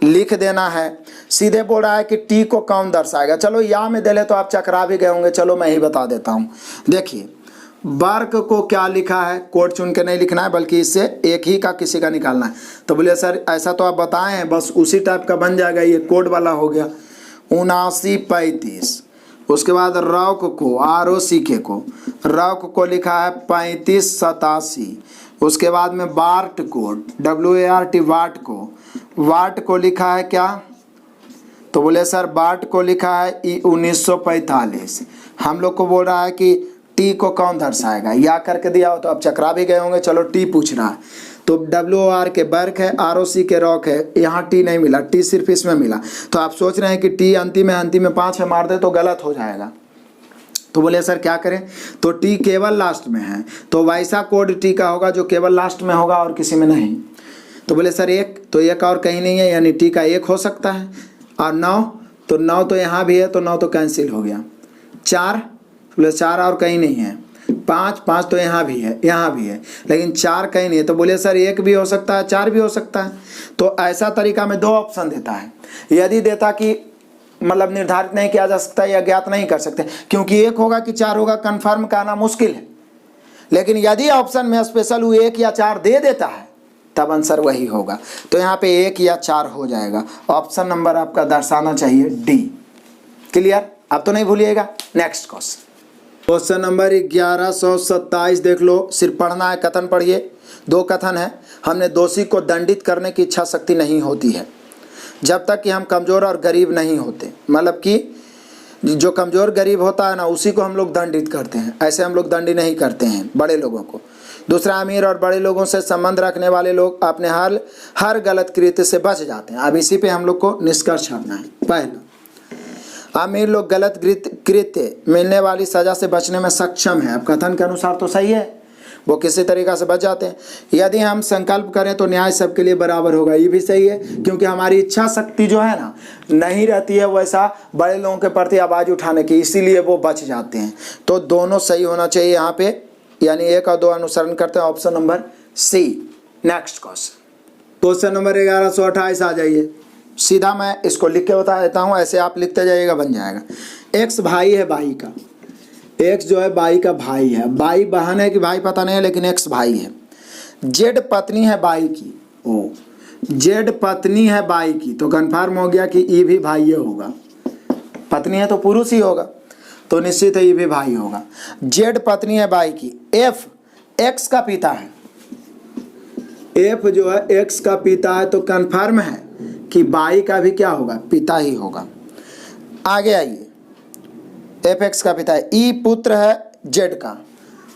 लिख देना है। सीधे बोल रहा है कि टी को कौन दर्शाएगा। चलो या में दे ले तो आप चकरा भी गए होंगे, चलो मैं ही बता देता हूँ। देखिए वर्क को क्या लिखा है, कोड चुन के नहीं लिखना है, बल्कि इससे एक ही का किसी का निकालना है। तो बोले सर ऐसा तो आप बताए हैं, बस उसी टाइप का बन जाएगा, ये कोड वाला हो गया 7935। उसके बाद रॉक को, आर ओ सी के को, रॉक को लिखा है 3587। उसके बाद में बार्ट को, WART वाट को लिखा है क्या, तो बोले सर बार्ट को लिखा है 1945। हम लोग को बोल रहा है कि टी को कौन दर्शाएगा, या करके दिया हो तो आप चकरा भी गए होंगे। चलो टी पूछ रहा है, तो WOR के बर्क है, ROC के रॉक है, यहाँ टी नहीं मिला, टी सिर्फ इसमें मिला। तो आप सोच रहे हैं कि टी अंतिम में 5 है, मार दे तो गलत हो जाएगा। तो बोले सर क्या करें, तो टी केवल लास्ट में है, तो वैसा कोड टी का होगा जो केवल लास्ट में होगा और किसी में नहीं। तो बोले सर एक, तो एक और कहीं नहीं है, यानी टी का 1 हो सकता है। और 9, तो 9 तो यहाँ भी है, तो 9 तो कैंसिल हो गया। 4, बोले 4 और कहीं नहीं है। 5 तो यहाँ भी है, लेकिन 4 कहीं नहीं है। तो बोले सर 1 भी हो सकता है, 4 भी हो सकता है। तो ऐसा तरीका में 2 ऑप्शन देता है। यदि देता कि मतलब निर्धारित नहीं किया जा सकता या ज्ञात नहीं कर सकते, क्योंकि 1 होगा कि 4 होगा कन्फर्म करना मुश्किल है। लेकिन यदि ऑप्शन में स्पेशल 1 या 4 दे देता है तब आंसर वही होगा। तो यहाँ पे 1 या 4 हो जाएगा। ऑप्शन नंबर आपका दर्शाना चाहिए डी। क्लियर, अब तो नहीं भूलिएगा। नेक्स्ट क्वेश्चन, क्वेश्चन नंबर 1127 देख लो, सिर्फ पढ़ना है, कथन पढ़िए। 2 कथन है। हमने दोषी को दंडित करने की इच्छा शक्ति नहीं होती है जब तक कि हम कमज़ोर और गरीब नहीं होते। मतलब कि जो कमज़ोर गरीब होता है ना उसी को हम लोग दंडित करते हैं, ऐसे हम लोग दंड नहीं करते हैं बड़े लोगों को। दूसरा, अमीर और बड़े लोगों से संबंध रखने वाले लोग अपने हर गलत कृत्य से बच जाते हैं। अब इसी पे हम लोग को निष्कर्ष करना है। पहला, अमीर लोग गलत कृत्य मिलने वाली सजा से बचने में सक्षम है। अब कथन के अनुसार तो सही है, वो किसी तरीक़ा से बच जाते हैं। यदि हम संकल्प करें तो न्याय सबके लिए बराबर होगा, ये भी सही है, क्योंकि हमारी इच्छा शक्ति जो है ना नहीं रहती है वैसा बड़े लोगों के प्रति आवाज़ उठाने की, इसीलिए वो बच जाते हैं। तो दोनों सही होना चाहिए यहाँ पे, यानी 1 और 2 अनुसरण करते हैं। Option number C. Next question number 1128 आ जाइए। सीधा मैं इसको लिख के बता देता हूँ, ऐसे आप लिखते जाइएगा, बन जाएगा। एक्स भाई है बाई का, एक्स जो है बाई का भाई है, बाई बहन है कि भाई पता नहीं है, लेकिन एक्स भाई है। जेड पत्नी है बाई की, ओ जेड पत्नी है बाई की, तो कन्फर्म हो गया कि ई भी भाई होगा। पत्नी है तो पुरुष ही होगा, तो निश्चित है ये भी भाई होगा। जेड पत्नी है बाई की। एफ एक्स का पिता है, एफ जो है एक्स का पिता है, तो कन्फर्म है कि बाई का भी क्या होगा, पिता ही होगा। आगे आइए, एफ एक्स का पिता है। ई पुत्र है जेड का,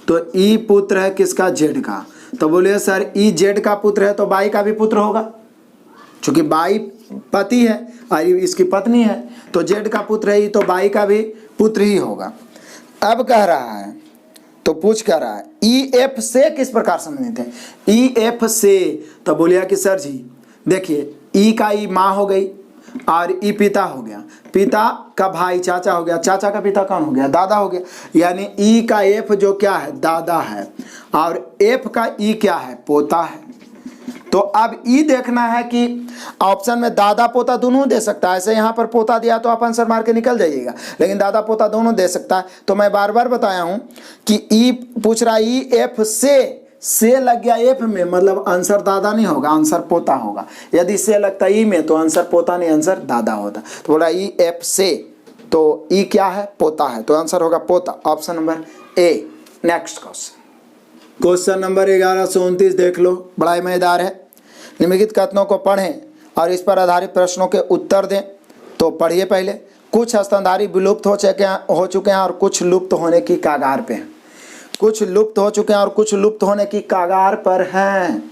तो ई पुत्र है किसका, जेड का। तो बोलिए सर ई जेड का पुत्र है तो बाई का भी पुत्र होगा, क्योंकि बाई पति है और इसकी पत्नी है, तो जेड का पुत्र है, तो बाई का भी पुत्र ही होगा। अब कह रहा है, तो पूछ कर रहा है ई एफ से किस प्रकार संबंधित है। ई एफ से, तो बोलिए कि सर जी देखिए, ई का ई माँ हो गई और ई पिता हो गया, पिता का भाई चाचा हो गया, चाचा का पिता कौन हो गया, दादा हो गया। यानी ई का एफ जो क्या है, दादा है, और एफ का ई क्या है, पोता है। तो अब ई देखना है कि ऑप्शन में दादा पोता दोनों दे सकता है। ऐसे यहाँ पर पोता दिया तो आप आंसर मार के निकल जाइएगा, लेकिन दादा पोता दोनों दे सकता है। तो मैं बार बार बताया हूँ कि ई पूछ रहा है ई एफ से लग गया एफ में, मतलब आंसर दादा नहीं होगा, आंसर पोता होगा। यदि से लगता ई में तो आंसर पोता नहीं, आंसर दादा होता। तो बोला ई एफ से, तो ई क्या है, पोता है, तो आंसर होगा पोता। Option number A. Next question number 1129 देख लो, बड़ा ही मजेदार है। निम्नलिखित कथनों को पढ़ें और इस पर आधारित प्रश्नों के उत्तर दें। तो पढ़िए पहले। कुछ स्तनधारी विलुप्त हो चुके हैं और कुछ लुप्त होने की कगार पे हैं। कुछ लुप्त हो चुके हैं और कुछ लुप्त होने की कगार पर हैं।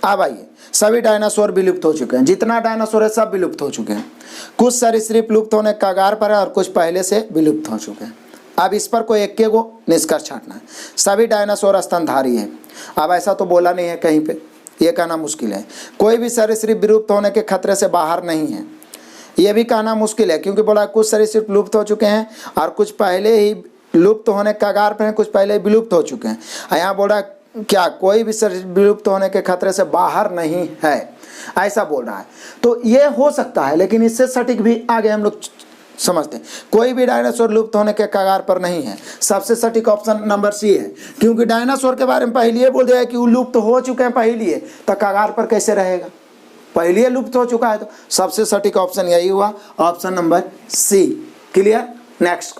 अब आइए, सभी डायनासोर विलुप्त हो चुके हैं, जितना डायनासोर है सब विलुप्त हो चुके हैं। कुछ सरीसृप लुप्त होने की कगार पर है और कुछ पहले से विलुप्त हो चुके हैं। अब इस पर कोई एक को निष्कर्ष छाटना है। सभी डायनासोर स्तनधारी है। अब ऐसा तो बोला नहीं है कहीं पे, ये कहना मुश्किल है। कोई भी सरीसृप विलुप्त होने के खतरे से बाहर नहीं है, ये भी कहना मुश्किल है, क्योंकि बोला कुछ सरीसृप लुप्त हो चुके हैं और कुछ पहले ही लुप्त होने के कगार पर हैं, कुछ पहले ही विलुप्त हो चुके हैं। यहाँ बोला क्या, कोई भी सरीसृप विलुप्त होने के खतरे से बाहर नहीं है, ऐसा बोल रहा है। तो ये हो सकता है, लेकिन इससे सटीक भी आगे हम लोग समझते हैं। कोई भी डायनासोर लुप्त होने के कगार पर नहीं है, सबसे सटीक ऑप्शन नंबर सी है, क्योंकि डायनासोर के बारे में पहले बोल दिया कि वो लुप्त हो चुके हैं पहले, तो कगार पर कैसे रहेगा, पहले लुप्त हो चुका है। तो सबसे सटीक ऑप्शन यही हुआ, option number C. Clear. Next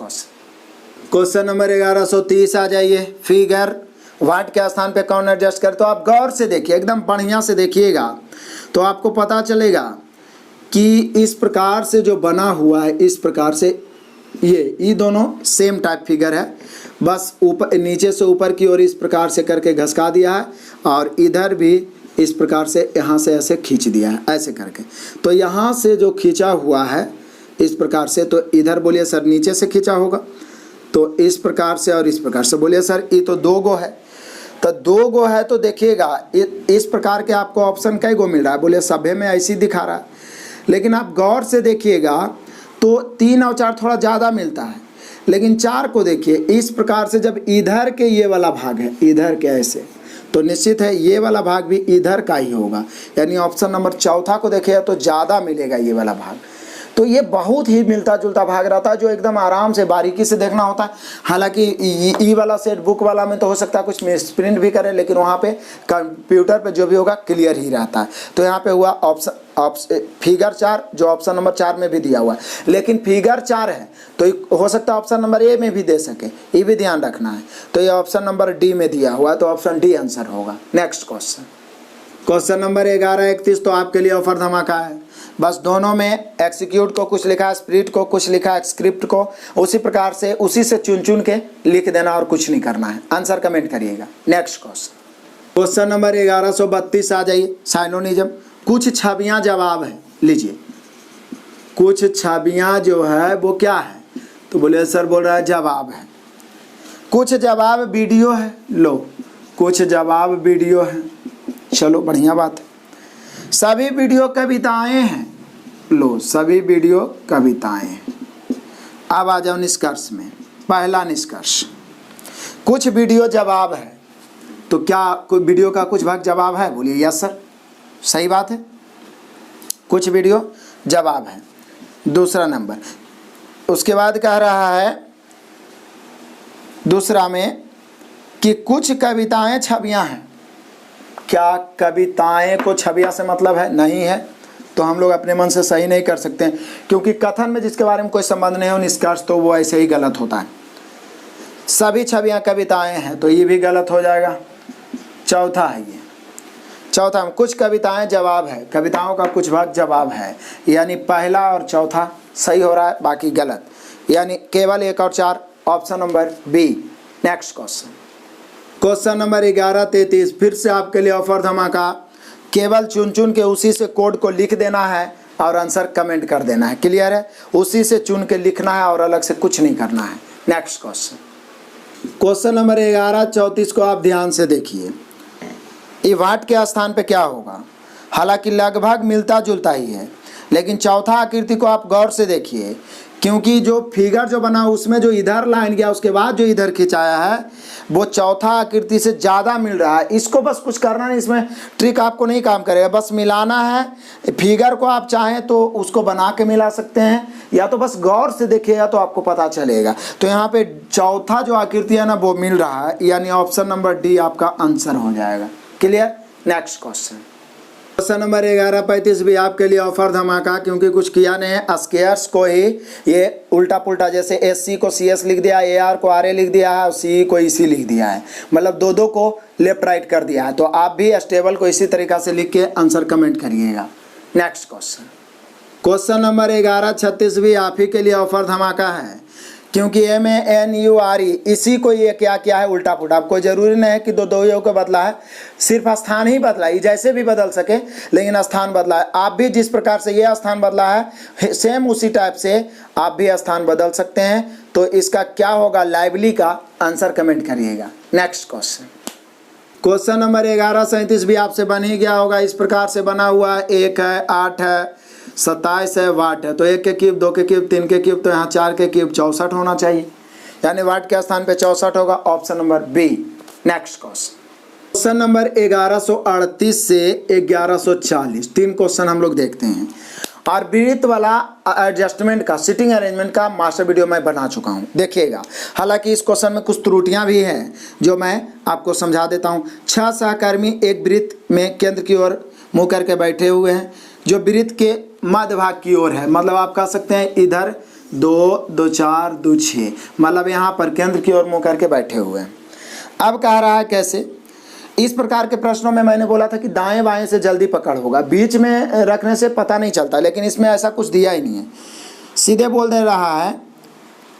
question number 1130 आ जाइए। फिगर वाट के स्थान पे कौन एडजस्ट करे, तो आप गौर से देखिए, एकदम बढ़िया से देखिएगा, तो आपको पता चलेगा कि इस प्रकार से जो बना हुआ है, इस प्रकार से ये दोनों सेम टाइप फिगर है, बस ऊपर नीचे से ऊपर की ओर इस प्रकार से करके घसका दिया है, और इधर भी इस प्रकार से यहाँ से ऐसे खींच दिया है, ऐसे करके। तो यहाँ से जो खींचा हुआ है इस प्रकार से, तो इधर बोलिए सर नीचे से खींचा होगा, तो इस प्रकार से और इस प्रकार से। बोलिए सर ये तो 2 गो है, तो 2 गो है, तो देखिएगा इस प्रकार के आपको ऑप्शन कई गो मिल रहा है। बोलिए सभ्य में ऐसे ही दिखा रहा है, लेकिन आप गौर से देखिएगा तो 3 और 4 थोड़ा ज़्यादा मिलता है, लेकिन 4 को देखिए इस प्रकार से, जब इधर के ये वाला भाग है, इधर के ऐसे, तो निश्चित है ये वाला भाग भी इधर का ही होगा। यानी ऑप्शन नंबर चौथा को देखिए तो ज़्यादा मिलेगा ये वाला भाग। तो ये बहुत ही मिलता जुलता भाग रहता है, जो एकदम आराम से बारीकी से देखना होता है। हालांकि ई वाला सेट बुक वाला में तो हो सकता है कुछ मिसप्रिंट भी करे, लेकिन वहाँ पे कंप्यूटर पे जो भी होगा क्लियर ही रहता है। तो यहाँ पे हुआ ऑप्शन फिगर 4, जो ऑप्शन नंबर 4 में भी दिया हुआ है, लेकिन फिगर 4 है तो हो सकता है ऑप्शन नंबर ए में भी दे सके, ये भी ध्यान रखना है। तो ये ऑप्शन नंबर डी में दिया हुआ है, तो ऑप्शन डी आंसर होगा। नेक्स्ट क्वेश्चन नंबर 1131, तो आपके लिए ऑफर धमाका है। बस दोनों में एक्सिक्यूट को कुछ लिखा है, स्प्रिट को कुछ लिखा है, स्क्रिप्ट को उसी प्रकार से उसी से चुन चुन के लिख देना और कुछ नहीं करना है। आंसर कमेंट करिएगा। नेक्स्ट क्वेश्चन नंबर 1132 आ जाइए। साइनोनिज्म, कुछ छवियां जवाब है। लीजिए, कुछ छवियां जो है वो क्या है, तो बोले सर बोल रहा है जवाब है। कुछ जवाब वीडियो है। लो, कुछ जवाब वीडियो है, चलो बढ़िया बात है। सभी वीडियो कविताएं हैं। लो, सभी वीडियो कविताएं हैं। अब आ जाओ निष्कर्ष में। पहला निष्कर्ष, कुछ वीडियो जवाब है, तो क्या कोई वीडियो का कुछ भाग जवाब है? बोलिए यस सर, सही बात है, कुछ वीडियो जवाब है। दूसरा नंबर, उसके बाद कह रहा है दूसरा में कि कुछ कविताएं छवियां हैं। क्या कविताएं को छवियां से मतलब है? नहीं है, तो हम लोग अपने मन से सही नहीं कर सकते हैं, क्योंकि कथन में जिसके बारे में कोई संबंध नहीं हो निष्कर्ष, तो वो ऐसे ही गलत होता है। सभी छवियां कविताएं हैं, तो ये भी गलत हो जाएगा। चौथा है ये, चौथा में कुछ कविताएं जवाब है, कविताओं का कुछ भाग जवाब है, यानी पहला और चौथा सही हो रहा है, बाकी गलत, यानी केवल 1 और 4, option number B. Next question, question number 1133, फिर से आपके लिए ऑफर धमाका। केवल चुन चुन के उसी से कोड को लिख देना है और आंसर कमेंट कर देना है। क्लियर है? उसी से चुन के लिखना है और अलग से कुछ नहीं करना है। नेक्स्ट क्वेश्चन, क्वेश्चन नंबर 1134 को आप ध्यान से देखिए। इवाट के स्थान पे क्या होगा? हालांकि लगभग मिलता जुलता ही है, लेकिन चौथा आकृति को आप गौर से देखिए, क्योंकि जो फिगर जो बना उसमें जो इधर लाइन गया उसके बाद जो इधर खिंचाया है वो चौथा आकृति से ज़्यादा मिल रहा है। इसको बस कुछ करना नहीं, इसमें ट्रिक आपको नहीं काम करेगा, बस मिलाना है। फिगर को आप चाहें तो उसको बना के मिला सकते हैं, या तो बस गौर से देखिएगा तो आपको पता चलेगा। तो यहाँ पे चौथा जो आकृति है ना वो मिल रहा है, यानी ऑप्शन नंबर डी आपका आंसर हो जाएगा। Clear? Next question, question number 1135 भी आपके लिए ऑफर धमाका, क्योंकि कुछ किया नहीं है। स्केयर्स को ही ये उल्टा पुल्टा, जैसे SC को CS लिख दिया, AR को RA लिख दिया है और CE को EC लिख दिया है, मतलब दो दो को लेफ्ट राइट कर दिया है। तो आप भी स्टेबल को इसी तरीका से लिख के आंसर कमेंट करिएगा। नेक्स्ट क्वेश्चन, क्वेश्चन नंबर 1136 भी आप ही के लिए ऑफर धमाका है, क्योंकि MANURE इसी को ये क्या किया है उल्टा पुल्टा। कोई ज़रूरी नहीं है कि दो दो को बदला है, सिर्फ स्थान ही बदला है, जैसे भी बदल सके लेकिन स्थान बदला है। आप भी जिस प्रकार से ये स्थान बदला है सेम उसी टाइप से आप भी स्थान बदल सकते हैं। तो इसका क्या होगा लाइवली का आंसर कमेंट करिएगा। नेक्स्ट क्वेश्चन, क्वेश्चन नंबर 1137 भी आपसे बन ही गया होगा। इस प्रकार से बना हुआ है, 1 है, 8 है, 27 है, वाट है। तो 1 के क्यूब, 2 के क्यूब, 3 के क्यूब, तो यहाँ 4 के क्यूब 64 होना चाहिए, यानी वाट के स्थान पे 64 होगा, option number B. Next question, question number 1138 से 1140 तीन क्वेश्चन हम लोग देखते हैं। और वृत्त वाला एडजस्टमेंट का सिटिंग अरेंजमेंट का मास्टर वीडियो मैं बना चुका हूँ, देखिएगा। हालांकि इस क्वेश्चन में कुछ त्रुटियां भी हैं जो मैं आपको समझा देता हूँ। 6 सहकर्मी एक वृत्त में केंद्र की ओर मुँह करके बैठे हुए हैं, जो वृत्त के मध्य भाग की ओर है, मतलब आप कह सकते हैं इधर 2, 2, 4, 2, 6, मतलब यहाँ पर केंद्र की ओर मुँह करके बैठे हुए हैं। अब कह रहा है कैसे? इस प्रकार के प्रश्नों में मैंने बोला था कि दाएं बाएं से जल्दी पकड़ होगा, बीच में रखने से पता नहीं चलता, लेकिन इसमें ऐसा कुछ दिया ही नहीं है। सीधे बोल दे रहा है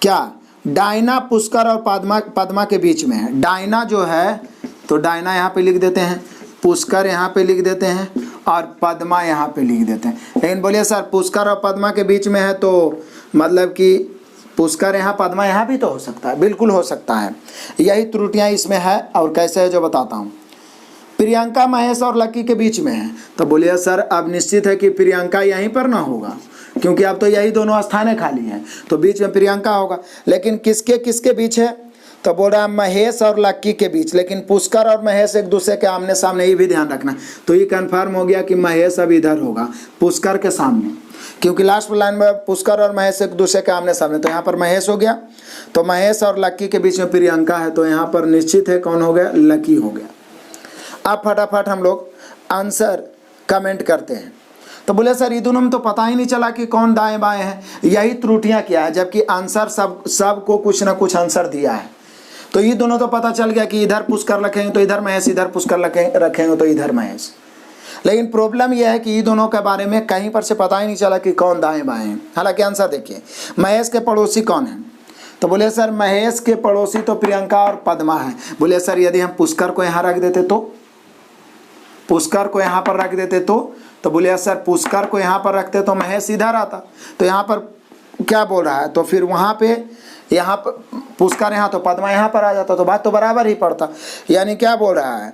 क्या? डायना पुष्कर और पद्मा के बीच में है। डायना जो है तो डायना यहाँ पे लिख देते हैं, पुष्कर यहाँ पे लिख देते हैं और पद्मा यहाँ पे लिख देते हैं। लेकिन बोलिए सर पुष्कर और पद्मा के बीच में है तो मतलब कि पुष्कर यहाँ पद्मा यहाँ भी तो हो सकता है, बिल्कुल हो सकता है। यही त्रुटियाँ इसमें है, और कैसे है जो बताता हूँ। प्रियंका महेश और लकी के बीच में है, तो बोलिए सर अब निश्चित है कि प्रियंका यहीं पर ना होगा, क्योंकि अब तो यही दोनों स्थानें खाली हैं, तो बीच में प्रियंका होगा। लेकिन किसके किसके बीच है? तो बोल रहा है महेश और लक्की के बीच, लेकिन पुष्कर और महेश एक दूसरे के आमने सामने, ये भी ध्यान रखना। तो ये कन्फर्म हो गया कि महेश अब इधर होगा पुष्कर के सामने, क्योंकि लास्ट लाइन में पुष्कर और महेश एक दूसरे के आमने सामने, तो यहाँ पर महेश हो गया। तो महेश और लक्की के बीच में प्रियंका है, तो यहाँ पर निश्चित है कौन हो गया? लकी हो गया। अब फटाफट हम लोग आंसर कमेंट करते हैं। तो बोले सर ये दोनों में तो पता ही नहीं चला कि कौन दाएं बाएं है, यही त्रुटियां क्या है, जबकि आंसर सब को कुछ ना कुछ आंसर दिया है। तो ये दोनों तो पता चल गया कि इधर पुष्कर रखेंगे तो इधर महेश, इधर पुष्कर रखेंगे तो इधर महेश। लेकिन प्रॉब्लम यह है कि ये दोनों के बारे में कहीं पर से पता ही नहीं चला कि कौन दाएं बाएं हैं। हालांकि आंसर देखिए, महेश के पड़ोसी कौन है? तो बोले सर महेश के पड़ोसी तो प्रियंका और पद्मा है। बोले सर यदि हम पुष्कर को यहाँ रख देते तो, पुष्कर को यहाँ पर रख देते तो बोले सर पुष्कर को यहाँ पर रखते तो महेश इधर आता। तो यहाँ पर क्या बोल रहा है, तो फिर वहाँ पे यहाँ पर पुष्कर यहाँ तो पद्मा यहाँ पर आ जाता, तो बात तो बराबर ही पड़ता। यानी क्या बोल रहा है,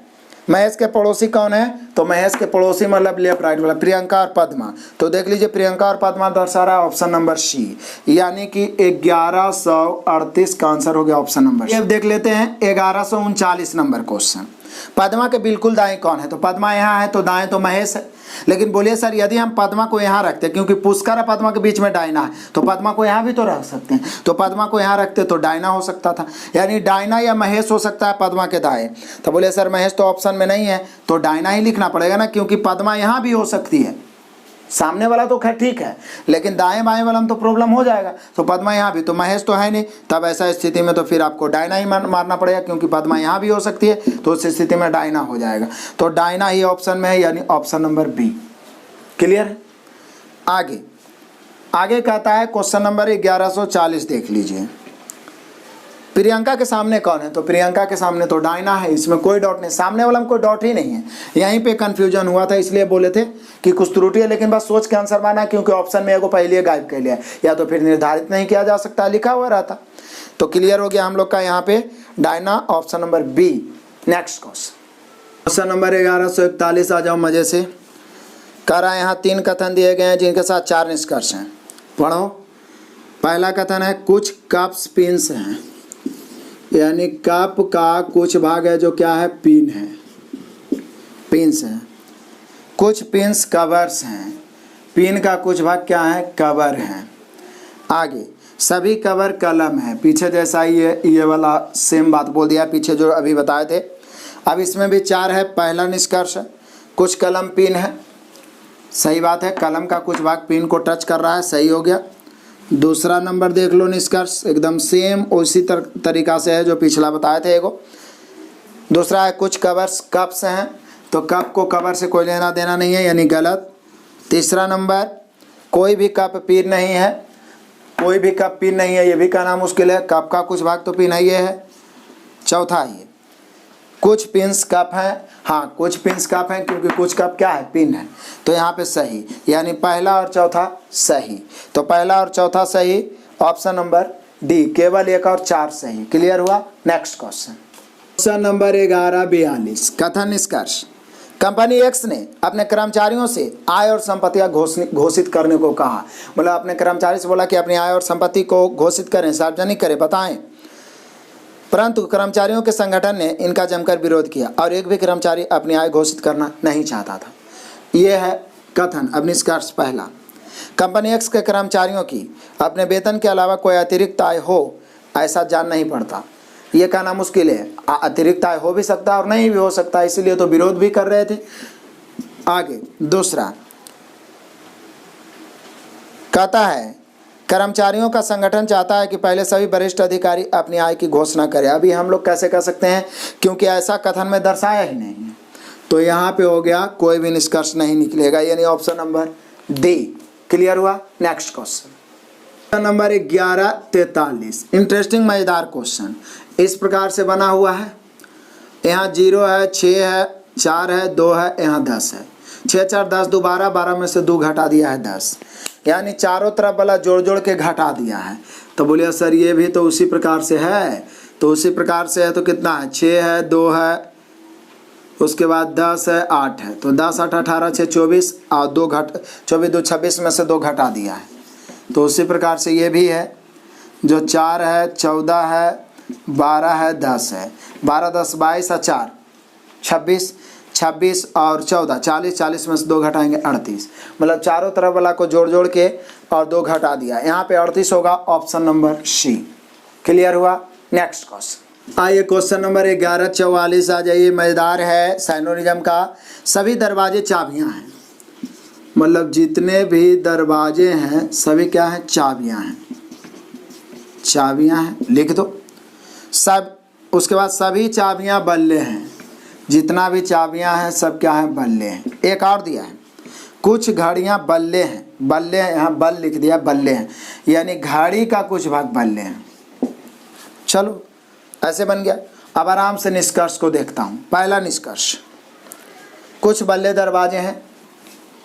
महेश के पड़ोसी कौन है? तो महेश के पड़ोसी मतलब लेफ्ट राइट वाला प्रियंका और पद्मा। तो देख लीजिए प्रियंका और पद्मा दर्शा रहा है ऑप्शन नंबर सी, यानी कि 1138 का आंसर हो गया ऑप्शन नंबर सी। अब देख लेते हैं 1139 नंबर क्वेश्चन। पद्मा के बिल्कुल दाएं कौन है? तो पद्मा यहाँ है तो दाएं तो महेश है। लेकिन बोलिए सर यदि हम पद्मा को यहाँ रखते, क्योंकि पुष्कर और पद्मा के बीच में डायना है, तो पद्मा को यहाँ भी तो रख सकते हैं। तो पद्मा को यहाँ रखते तो डायना हो सकता था, यानी डायना या महेश हो सकता है पद्मा के दाएं। तो बोले सर महेश तो ऑप्शन में नहीं है, तो डायना ही लिखना पड़ेगा ना, क्योंकि पद्मा यहाँ भी हो सकती है। सामने वाला तो खैर ठीक है, लेकिन दाएं बाएं वाला में तो प्रॉब्लम हो जाएगा। तो पद्मा यहाँ भी, तो महेश तो है नहीं, तब ऐसा स्थिति में तो फिर आपको डायना ही मारना पड़ेगा, क्योंकि पद्मा यहाँ भी हो सकती है, तो उस स्थिति में डायना हो जाएगा। तो डायना ही ऑप्शन में है, यानी ऑप्शन नंबर बी। क्लियर है? आगे कहता है क्वेश्चन नंबर 1140 देख लीजिए। प्रियंका के सामने कौन है? तो प्रियंका के सामने तो डायना है, इसमें कोई डॉट नहीं, सामने वाला में कोई डॉट ही नहीं है। यहीं पे कंफ्यूजन हुआ था, इसलिए बोले थे कि कुछ त्रुटि है, लेकिन बस सोच के आंसर माना, क्योंकि ऑप्शन में एगो पहले गायब कर लिया, या तो फिर निर्धारित नहीं किया जा सकता, लिखा हुआ रहता। तो क्लियर हो गया हम लोग का यहाँ पे डायना, option number B. Next question number 1141 आ जाओ मजे से। कह रहा है यहाँ 3 कथन दिए गए हैं जिनके साथ 4 निष्कर्ष हैं, पढ़ो। पहला कथन है कुछ कप्स पिंस हैं, यानी कप का कुछ भाग है जो क्या है, पिन है, पिंस है। कुछ पिंस कवर्स हैं, पिन का कुछ भाग क्या है, कवर है। आगे सभी कवर कलम है, पीछे जैसा ये वाला सेम बात बोल दिया पीछे जो अभी बताए थे। अब इसमें भी 4 है। पहला निष्कर्ष कुछ कलम पिन है, सही बात है, कलम का कुछ भाग पिन को टच कर रहा है, सही हो गया। दूसरा नंबर देख लो, निष्कर्ष एकदम सेम उसी तरीका से है जो पिछला बताए थे एगो। दूसरा है कुछ कवर्स कप्स हैं, तो कप को कवर से कोई लेना देना नहीं है, यानी गलत। तीसरा नंबर कोई भी कप पिन नहीं है, कोई भी कप पिन नहीं है, ये भी कहना मुश्किल है, कप का कुछ भाग तो पिन है, ये है। चौथा ये कुछ पिंस कप हैं, हाँ कुछ पिंस कप हैं, क्योंकि कुछ कप क्या है, पिन है, तो यहाँ पे सही, यानी पहला और चौथा सही। तो पहला और चौथा सही, ऑप्शन नंबर डी, केवल 1 और 4 सही। क्लियर हुआ? नेक्स्ट क्वेश्चन नंबर 1142 कथन निष्कर्ष। कंपनी एक्स ने अपने कर्मचारियों से आय और संपत्तियां घोषित करने को कहा। मतलब अपने कर्मचारी से बोला कि अपनी आय और संपत्ति को घोषित करें, सार्वजनिक करें, बताएं। परंतु कर्मचारियों के संगठन ने इनका जमकर विरोध किया और एक भी कर्मचारी अपनी आय घोषित करना नहीं चाहता था। यह है कथन। अब निष्कर्ष पहला, कंपनी एक्स के कर्मचारियों की अपने वेतन के अलावा कोई अतिरिक्त आय हो ऐसा जान नहीं पड़ता। ये कहना मुश्किल है, अतिरिक्त आय हो भी सकता है और नहीं भी हो सकता, इसीलिए तो विरोध भी कर रहे थे। आगे दूसरा कहता है कर्मचारियों का संगठन चाहता है कि पहले सभी वरिष्ठ अधिकारी अपनी आय की घोषणा करें। अभी हम लोग कैसे कर सकते हैं, क्योंकि ऐसा कथन में दर्शाया ही नहीं है, तो यहाँ पे हो गया कोई भी निष्कर्ष नहीं निकलेगा, यानी ऑप्शन नंबर डी। क्लियर हुआ? नेक्स्ट क्वेश्चन नंबर 1143 इंटरेस्टिंग मजेदार क्वेश्चन इस प्रकार से बना हुआ है। यहाँ 0 है, 6 है, 4 है, 2 है, यहाँ 10 है। 6 4 10 2 12, 12 में से 2 घटा दिया है 10, यानी चारों तरफ वाला जोड़ जोड़ के घटा दिया है। तो बोलिए सर ये भी तो उसी प्रकार से है, तो उसी प्रकार से है तो कितना है, 6 है, 2 है, उसके बाद 10 है, 8 है, तो 10 8 18 6 24 और 2 घट 24 2 26 में से 2 घटा दिया है। तो उसी प्रकार से ये भी है, जो 4 है, 14 है, 12 है, 10 है, 12 10 22 और 4 26, 26 और 14 40, 40 में से 2 घटाएंगे 38, मतलब चारों तरफ वाला को जोड़ जोड़ के और 2 घटा दिया, यहाँ पे 38 होगा, ऑप्शन नंबर सी। क्लियर हुआ? नेक्स्ट क्वेश्चन आइए, क्वेश्चन नंबर 1144 आ जाइए। मजेदार है, साइनोनिज्म का। सभी दरवाजे चाबियां हैं, मतलब जितने भी दरवाजे हैं सभी क्या हैं, चाबियां हैं, चाबियां हैं, लिख दो सब। उसके बाद सभी चाबियां बल्ले हैं, जितना भी चाबियां हैं सब क्या है, बल्ले हैं। एक और दिया है, कुछ घड़ियां बल्ले हैं। बल्ले यहाँ बल लिख दिया, बल्ले हैं यानी घड़ी का कुछ भाग बल्ले हैं। चलो ऐसे बन गया। अब आराम से निष्कर्ष को देखता हूँ। पहला निष्कर्ष, कुछ बल्ले दरवाजे हैं।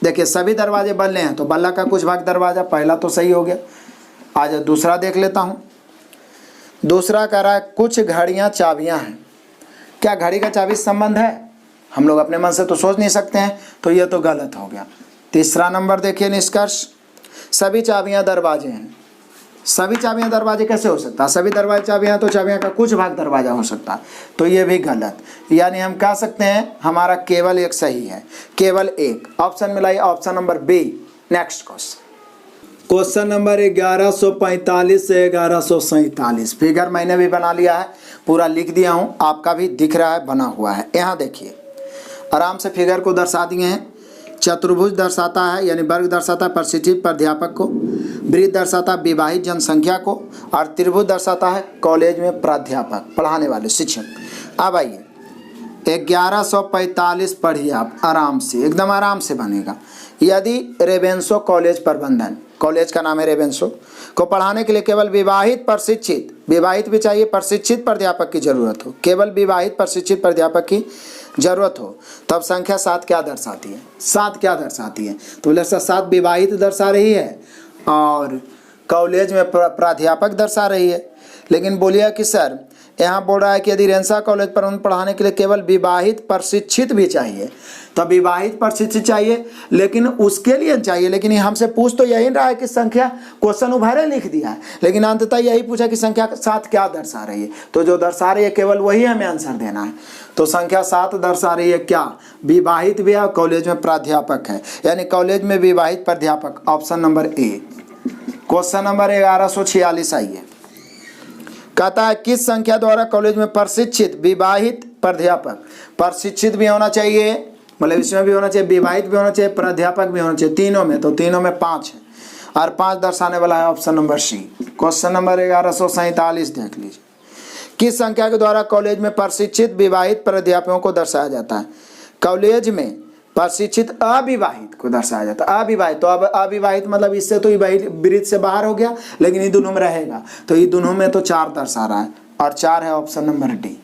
देखिए सभी दरवाजे बल्ले हैं तो बल्ला का कुछ भाग दरवाजा, पहला तो सही हो गया। आज दूसरा देख लेता हूँ। दूसरा कह रहा है कुछ घड़ियाँ चाबियाँ हैं। क्या घड़ी का चाबी संबंध है? हम लोग अपने मन से तो सोच नहीं सकते हैं, तो ये तो गलत हो गया। तीसरा नंबर देखिए निष्कर्ष, सभी चाबियाँ दरवाजे हैं। सभी चाबियां दरवाजे कैसे हो सकता है? सभी दरवाजे चाबियां तो चाबियां का कुछ भाग दरवाजा हो सकता है, तो ये भी गलत। यानी हम कह सकते हैं हमारा केवल एक सही है, केवल एक। ऑप्शन मिलाइए, option number B. Next question number 1145 से 1147। फिगर मैंने भी बना लिया है, पूरा लिख दिया हूँ, आपका भी दिख रहा है, बना हुआ है। यहाँ देखिए आराम से फिगर को दर्शा दिए हैं। चतुर्भुज दर्शाता है यानी वर्ग दर्शाता है प्रशिक्षित प्राध्यापक को, वृत्त दर्शाता है विवाहित जनसंख्या को, और त्रिभुज दर्शाता है कॉलेज में प्राध्यापक, पढ़ाने वाले शिक्षक। अब आइए 1145 पढ़िए आप आराम से, एकदम आराम से बनेगा। यदि रेवेंसो कॉलेज प्रबंधन, कॉलेज का नाम है रेवेंसो, को पढ़ाने के लिए केवल विवाहित प्रशिक्षित, विवाहित भी चाहिए, प्रशिक्षित प्राध्यापक की जरूरत हो, केवल विवाहित प्रशिक्षित प्राध्यापक की जरूरत हो, तब संख्या 7 क्या दर्शाती है? 7 क्या दर्शाती है? तो बोले सर 7 विवाहित दर्शा रही है और कॉलेज में प्राध्यापक दर्शा रही है। लेकिन बोलिए कि सर यहाँ बोल रहा है कि यदि रेंसा कॉलेज पर पढ़ाने के लिए केवल विवाहित प्रशिक्षित भी चाहिए, तो विवाहित प्रशिक्षित चाहिए, लेकिन उसके लिए चाहिए, लेकिन हमसे पूछ तो यही रहा है कि संख्या, क्वेश्चन उभारे लिख दिया है, लेकिन अंततः यही पूछा कि संख्या 7 क्या दर्शा रही है। तो जो दर्शा रही है केवल वही हमें आंसर देना है। तो संख्या 7 दर्शा रही है क्या? विवाहित भी है, कॉलेज में प्राध्यापक है, यानी कॉलेज में विवाहित प्राध्यापक, ऑप्शन नंबर ए। क्वेश्चन नंबर 1146 आइए, कहता है किस संख्या द्वारा कॉलेज में प्रशिक्षित विवाहित प्राध्यापक, प्रशिक्षित भी होना चाहिए, मतलब इसमें भी होना चाहिए, विवाहित भी होना चाहिए, प्राध्यापक भी होना चाहिए, तीनों में, तो तीनों में 5 है, और 5 दर्शाने वाला है option number C. Question number 1147 देख लीजिए, किस संख्या के द्वारा कॉलेज में प्रशिक्षित विवाहित प्राध्यापकों को दर्शाया जाता है? कॉलेज में प्रशिक्षित अविवाहित को दर्शाया जाता है। अविवाहित, तो अब अविवाहित मतलब इससे तो वृत्त से बाहर हो गया, लेकिन ये दोनों में रहेगा, तो ये दोनों में तो 4 दर्शा रहा है, और 4 है ऑप्शन नंबर डी।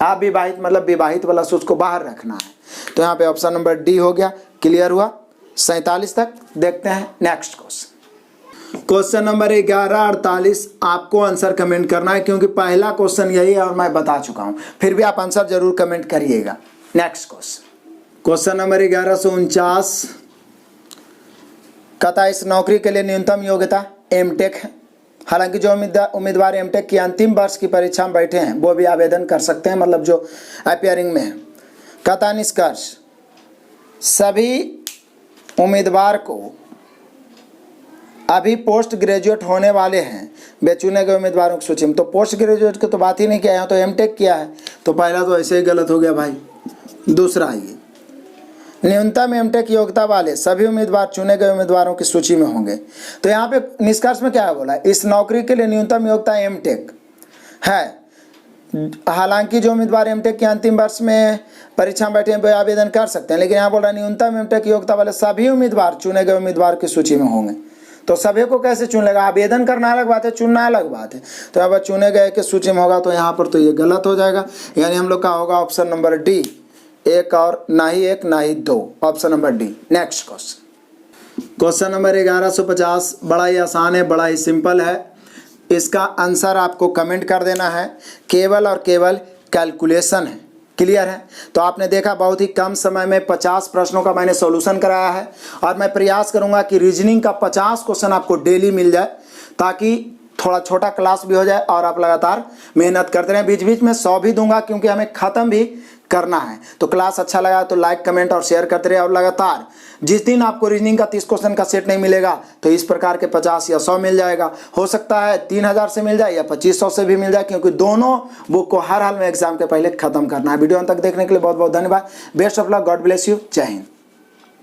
अविवाहित मतलब विवाहित वाला सोच को बाहर रखना है, तो यहाँ पे ऑप्शन नंबर डी हो गया। क्लियर हुआ 47 तक? देखते हैं नेक्स्ट क्वेश्चन। क्वेश्चन नंबर 1148, आपको आंसर कमेंट करना है क्योंकि पहला क्वेश्चन यही है और मैं बता चुका हूँ, फिर भी आप आंसर जरूर कमेंट करिएगा। नेक्स्ट क्वेश्चन नंबर 1149, कहता है इस नौकरी के लिए न्यूनतम योग्यता एमटेक है। हालांकि जो उम्मीदवार एमटेक की अंतिम वर्ष की परीक्षा में बैठे हैं वो भी आवेदन कर सकते हैं, मतलब जो अपियरिंग में है। कहता निष्कर्ष, सभी उम्मीदवार को अभी पोस्ट ग्रेजुएट होने वाले हैं वे चुने गए उम्मीदवारों की सूची में। तो पोस्ट ग्रेजुएट की तो बात ही नहीं किया, यहाँ तो एमटेक किया है, तो पहला तो ऐसे ही गलत हो गया भाई। दूसरा ये न्यूनतम एमटेक योग्यता वाले सभी उम्मीदवार चुने गए उम्मीदवारों की सूची में होंगे। तो यहाँ पे निष्कर्ष में क्या बोला? इस नौकरी के लिए न्यूनतम योग्यता एमटेक है। हालांकि जो उम्मीदवार एमटेक के अंतिम वर्ष में परीक्षा में बैठे हैं वे आवेदन कर सकते हैं, लेकिन यहाँ बोल रहा है न्यूनतम एमटेक योग्यता वाले सभी उम्मीदवार चुने गए उम्मीदवार की सूची में होंगे। तो सभी को कैसे चुन लेगा? आवेदन करना अलग बात है, चुनना अलग बात है। तो अब चुने गए के सूची में होगा, तो यहाँ पर तो ये गलत हो जाएगा, यानी हम लोग का होगा ऑप्शन नंबर डी, एक और ना ही एक ना ही दो, option number D. Next question number 1150, बड़ा ही आसान है, बड़ा ही सिंपल है। इसका आंसर आपको कमेंट कर देना है, केवल और केवल कैलकुलेशन है। क्लियर है? तो आपने देखा बहुत ही कम समय में 50 प्रश्नों का मैंने सॉल्यूशन कराया है, और मैं प्रयास करूंगा कि रीजनिंग का 50 क्वेश्चन आपको डेली मिल जाए, ताकि थोड़ा छोटा क्लास भी हो जाए और आप लगातार मेहनत करते रहें। बीच बीच में 100 भी दूंगा क्योंकि हमें ख़त्म भी करना है। तो क्लास अच्छा लगा तो लाइक कमेंट और शेयर करते रहे, और लगातार जिस दिन आपको रीजनिंग का 30 क्वेश्चन का सेट नहीं मिलेगा तो इस प्रकार के 50 या 100 मिल जाएगा। हो सकता है 3000 से मिल जाए या 2500 से भी मिल जाए, क्योंकि दोनों बुक को हर हाल में एग्जाम के पहले खत्म करना है। वीडियो अंत तक देखने के लिए बहुत बहुत धन्यवाद। Best of luck, God bless you, जय हिंद।